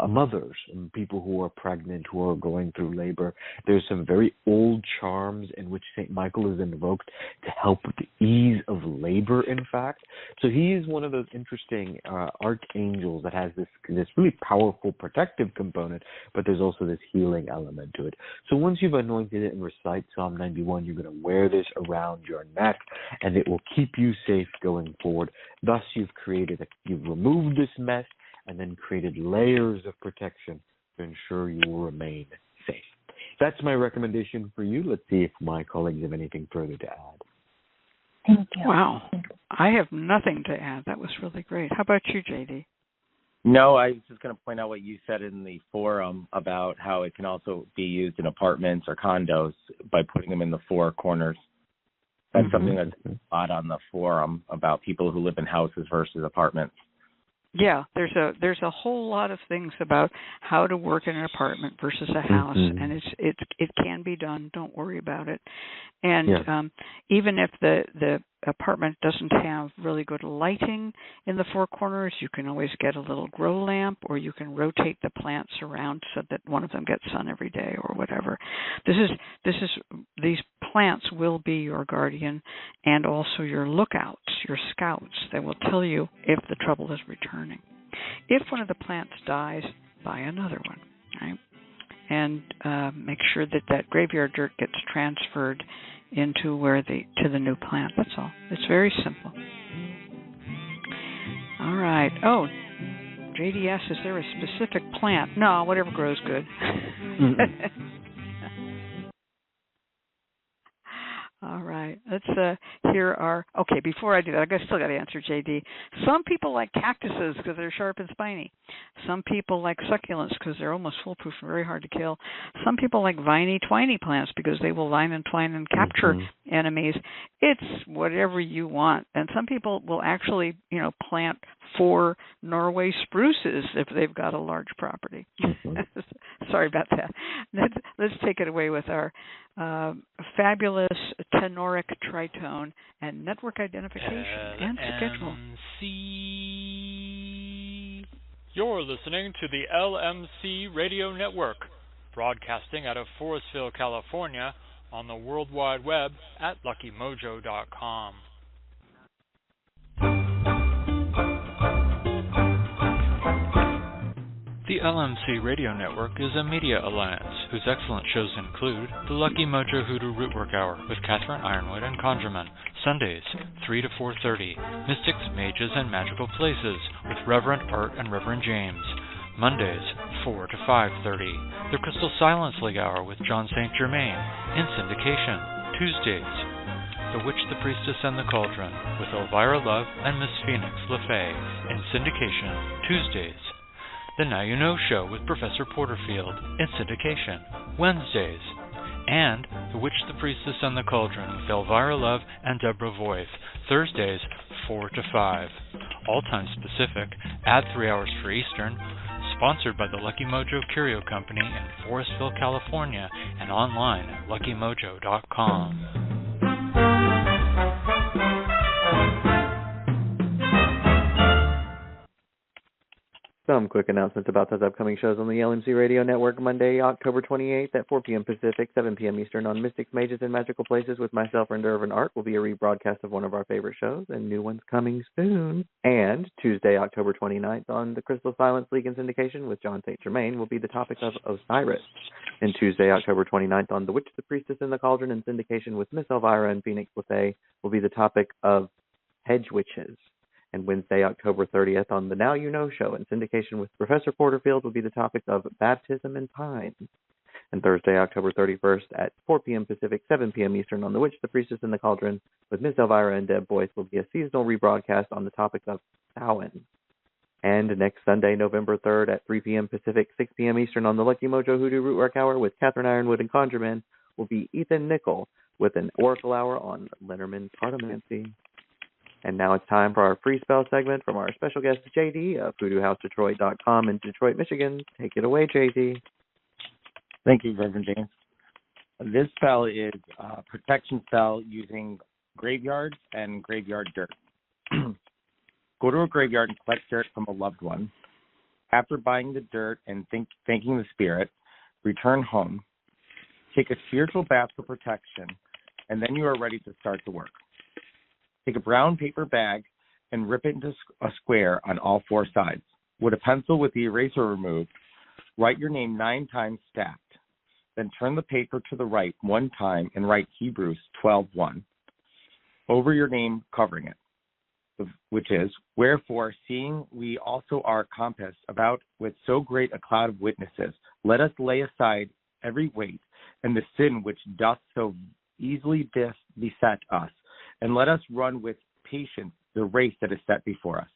mothers and people who are pregnant, who are going through labor. There's some very old charms in which St. Michael is invoked to help with the ease of labor, in fact. So he is one of those interesting archangels that has this really powerful protective component, but there's also this healing element to it. So once you've anointed it and recite Psalm 91, you're going to wear this around your neck, and it will keep you safe going forward. Thus, you've removed this mess and then created layers of protection to ensure you will remain safe. That's my recommendation for you. Let's see if my colleagues have anything further to add. Thank you. Wow. I have nothing to add. That was really great. How about you, JD? No, I was just going to point out what you said in the forum about how it can also be used in apartments or condos by putting them in the four corners. That's something that's a lot on the forum about people who live in houses versus apartments. Yeah, there's a whole lot of things about how to work in an apartment versus a house, and it can be done. Don't worry about it. And even if the apartment doesn't have really good lighting in the four corners, you can always get a little grow lamp, or you can rotate the plants around so that one of them gets sun every day or whatever. These plants will be your guardian and also your lookouts, your scouts. They will tell you if the trouble is returning. If one of the plants dies, buy another one, right? And make sure that graveyard dirt gets transferred into to the new plant. That's all. It's very simple. All right. Oh, JD asks, is there a specific plant? No, whatever grows good. All right. Let's hear our... Okay, before I do that, I still got to answer JD. Some people like cactuses because they're sharp and spiny. Some people like succulents because they're almost foolproof and very hard to kill. Some people like viney, twiny plants because they will line and twine and capture enemies. It's whatever you want. And some people will actually, plant 4 Norway spruces if they've got a large property. Sorry about that. Let's take it away with our fabulous tenoric tritone and network identification and schedule. LMC. You're listening to the LMC Radio Network, broadcasting out of Forestville, California, on the World Wide Web at LuckyMojo.com. The LMC Radio Network is a media alliance whose excellent shows include The Lucky Mojo Hoodoo Rootwork Hour with Catherine Ironwood and Conjurman, Sundays, 3 to 4:30, Mystics, Mages, and Magical Places with Reverend Art and Reverend James, Mondays, 4 to 5:30, The Crystal Silence League Hour with John St. Germain, in syndication, Tuesdays, The Witch, the Priestess, and the Cauldron with Elvira Love and Miss Phoenix LeFae in syndication Tuesdays. The Now You Know Show with Professor Porterfield in syndication Wednesdays. And The Witch, the Priestess, and the Cauldron with Elvira Love and Deborah Voith, Thursdays, 4 to 5. All times Pacific, add 3 hours for Eastern. Sponsored by the Lucky Mojo Curio Company in Forestville, California, and online at luckymojo.com. Some quick announcements about those upcoming shows on the LMC Radio Network. Monday, October 28th at 4 p.m. Pacific, 7 p.m. Eastern on Mystics, Mages, and Magical Places with myself and Irvin Art will be a rebroadcast of one of our favorite shows, and new ones coming soon. And Tuesday, October 29th on the Crystal Silence League in syndication with John St. Germain will be the topic of Osiris. And Tuesday, October 29th on The Witch, the Priestess, and the Cauldron in syndication with Miss Elvira and Phoenix LeFae will be the topic of Hedge Witches. And Wednesday, October 30th on the Now You Know Show in syndication with Professor Porterfield will be the topic of Baptism in Pines. And Thursday, October 31st at 4 p.m. Pacific, 7 p.m. Eastern on The Witch, the Priestess, and the Cauldron with Miss Elvira and Deb Boyce will be a seasonal rebroadcast on the topic of Samhain. And next Sunday, November 3rd at 3 p.m. Pacific, 6 p.m. Eastern on the Lucky Mojo Hoodoo Rootwork Hour with Catherine Ironwood and ConjureMan will be Ethan Nickel with an Oracle Hour on Lenormand Cartomancy. And now it's time for our free spell segment from our special guest, JD of VoodooHouseDetroit.com in Detroit, Michigan. Take it away, JD. Thank you, Reverend James. This spell is a protection spell using graveyards and graveyard dirt. Go to a graveyard and collect dirt from a loved one. After buying the dirt and thanking the spirit, return home. Take a spiritual bath for protection, and then you are ready to start the work. Take a brown paper bag and rip it into a square on all 4 sides. With a pencil with the eraser removed, write your name 9 times stacked. Then turn the paper to the right 1 time and write Hebrews 12:1 over your name covering it, which is, wherefore, seeing we also are compassed about with so great a cloud of witnesses, let us lay aside every weight and the sin which doth so easily beset us, and let us run with patience the race that is set before us.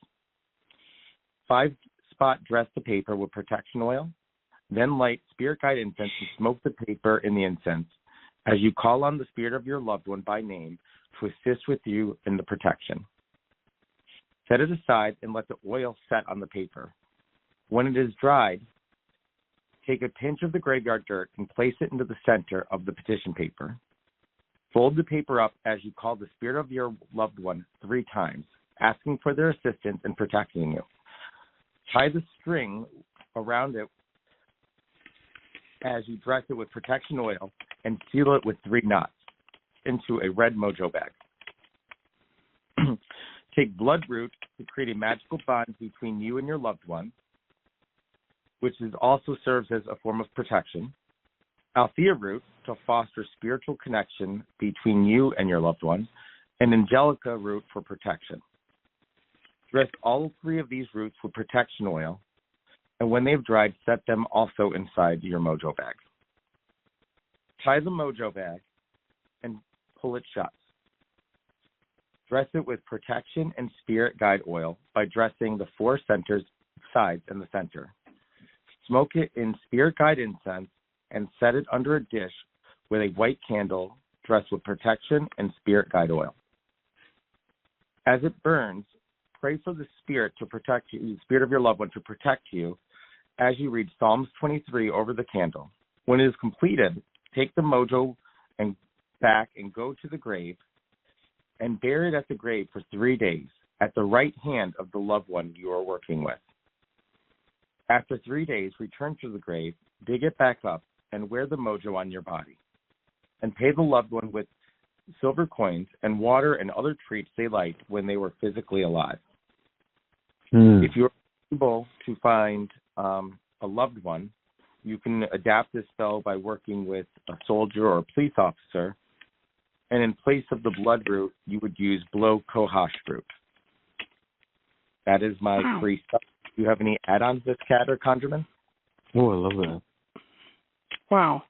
5-spot dress the paper with protection oil, then light spirit guide incense and smoke the paper in the incense as you call on the spirit of your loved one by name to assist with you in the protection. Set it aside and let the oil set on the paper. When it is dried, take a pinch of the graveyard dirt and place it into the center of the petition paper. Fold the paper up as you call the spirit of your loved one 3 times, asking for their assistance in protecting you. Tie the string around it as you dress it with protection oil and seal it with 3 knots into a red mojo bag. Take bloodroot to create a magical bond between you and your loved one, which also serves as a form of protection. Althea root to foster spiritual connection between you and your loved one, and Angelica root for protection. Dress all 3 of these roots with protection oil, and when they've dried, set them also inside your mojo bag. Tie the mojo bag and pull it shut. Dress it with protection and spirit guide oil by dressing the 4 sides and the center. Smoke it in spirit guide incense and set it under a dish with a white candle dressed with protection and spirit guide oil. As it burns, pray for the spirit to protect you, the spirit of your loved one to protect you as you read Psalms 23 over the candle. When it is completed, take the mojo and back and go to the grave and bury it at the grave for 3 days at the right hand of the loved one you are working with. After 3 days, return to the grave, dig it back up, and wear the mojo on your body. And pay the loved one with silver coins and water and other treats they liked when they were physically alive. If you're able to find a loved one, you can adapt this spell by working with a soldier or a police officer. And in place of the bloodroot, you would use blow kohash root. That is my free stuff. Do you have any add-ons to this, Cat or ConjureMan? Oh, I love that. Wow.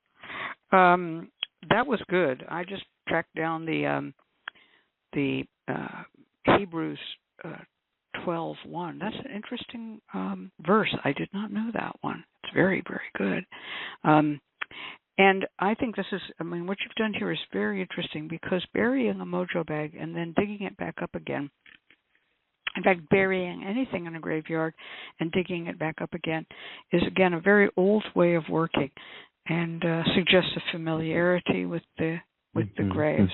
That was good. I just tracked down the the Hebrews 12:1. That's an interesting verse. I did not know that one. It's very, very good. And I think this is, what you've done here is very interesting, because burying a mojo bag and then digging it back up again, in fact, burying anything in a graveyard and digging it back up again, is, again, a very old way of working, and suggests a familiarity with the graves.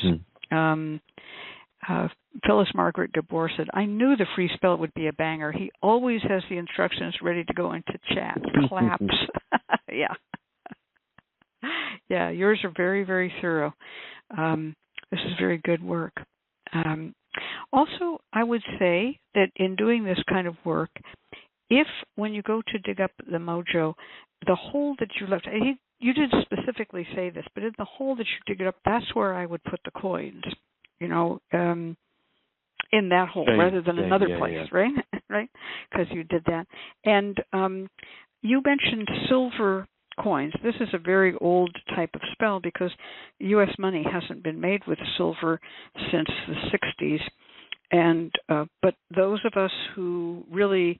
Phyllis Margaret Gabor said, I knew the free spell would be a banger. He always has the instructions ready to go into chat. Claps. Yeah. Yeah, yours are very, very thorough. This is very good work. Also, I would say that in doing this kind of work, if when you go to dig up the mojo, the hole that you left, you didn't specifically say this, but in the hole that you dig it up, that's where I would put the coins, in that hole rather than another place, right? Right? Because you did that. And you mentioned silver coins. This is a very old type of spell, because U.S. money hasn't been made with silver since the 60s. And but those of us who really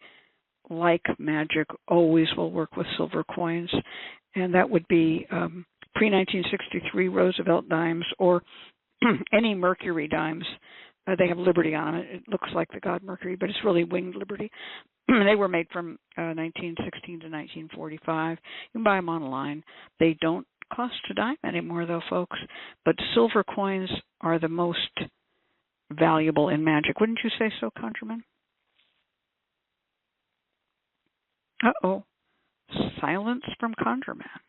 like magic always will work with silver coins, and that would be pre-1963 Roosevelt dimes, or any Mercury dimes. They have Liberty on it. It looks like the god Mercury, but it's really winged Liberty. They were made from 1916 to 1945. You can buy them online. They don't cost a dime anymore, though, folks. But silver coins are the most valuable in magic. Wouldn't you say so, Conjurman? Uh-oh. Silence from Conjurman.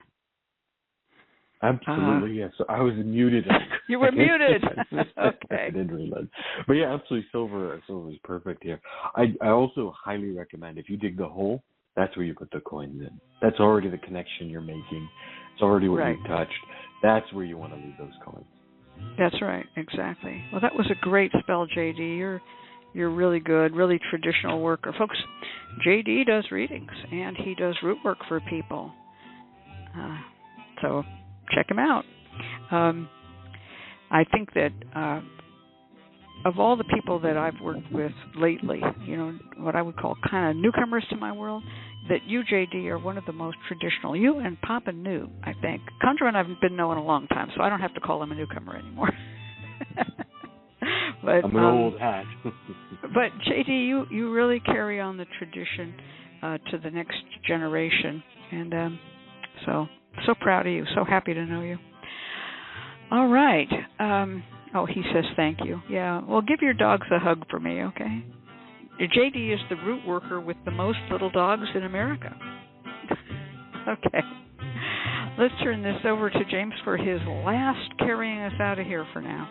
Absolutely, yes. I was muted. You were muted. Okay. I didn't realize. But yeah, absolutely, silver is perfect here. I also highly recommend, if you dig the hole, that's where you put the coins in. That's already the connection you're making. It's already what you've touched. That's where you want to leave those coins. That's right, exactly. Well, that was a great spell, JD. You're really good, really traditional worker. Folks, JD does readings, and he does root work for people. So check him out. I think that of all the people that I've worked with lately, what I would call kind of newcomers to my world, that you, JD, are one of the most traditional. You and Papa New, I think. Conjurman I've been knowing a long time, so I don't have to call him a newcomer anymore. But, I'm an old hat. But JD, you really carry on the tradition to the next generation, and so proud of you. So happy to know you. All right. He says thank you. Yeah. Well, give your dogs a hug for me, okay? JD is the root worker with the most little dogs in America. Okay. Let's turn this over to James for his last carrying us out of here for now.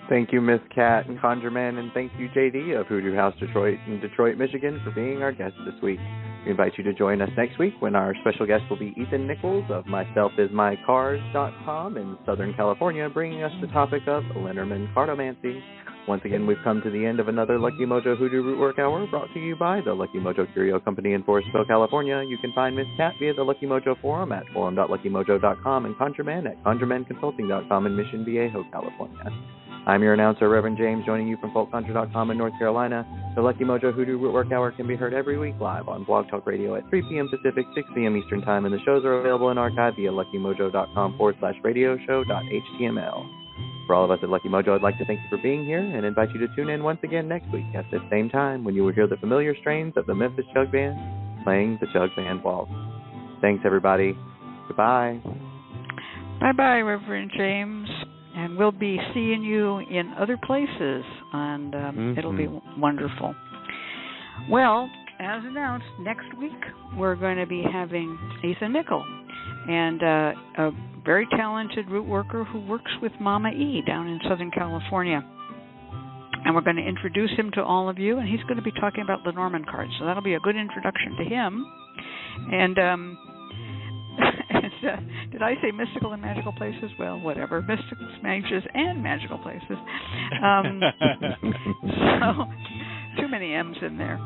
Thank you, Miss Cat and Conjurman, and thank you, JD of Hoodoo House Detroit in Detroit, Michigan, for being our guest this week. We invite you to join us next week when our special guest will be Ethan Nichols of MySelfIsMyCards.com in Southern California, bringing us the topic of Lenormand Cartomancy. Once again, we've come to the end of another Lucky Mojo Hoodoo Rootwork Hour, brought to you by the Lucky Mojo Curio Company in Forestville, California. You can find Miss Cat via the Lucky Mojo forum at forum.luckymojo.com and Conjurman at conjurmanconsulting.com in Mission Viejo, California. I'm your announcer, Reverend James, joining you from folkconjure.com in North Carolina. The Lucky Mojo Hoodoo Rootwork Hour can be heard every week live on Blog Talk Radio at 3 p.m. Pacific, 6 p.m. Eastern Time, and the shows are available in archive via luckymojo.com/radioshow.html. For all of us at Lucky Mojo, I'd like to thank you for being here and invite you to tune in once again next week at this same time when you will hear the familiar strains of the Memphis Chug Band playing the Chug Band Waltz. Thanks, everybody. Goodbye. Bye-bye, Reverend James. And we'll be seeing you in other places, and it'll be wonderful. Well, as announced, next week we're going to be having Ethan Nichols, and a very talented root worker who works with Mama E down in Southern California. And we're going to introduce him to all of you, and he's going to be talking about Lenormand cards, so that'll be a good introduction to him. And did I say mystical and magical places? Well, whatever. Mystical, mages, and magical places. So, too many M's in there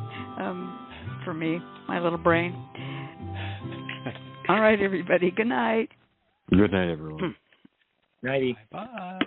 for me, my little brain. All right, everybody. Good night. Good night, everyone. Nighty. Bye.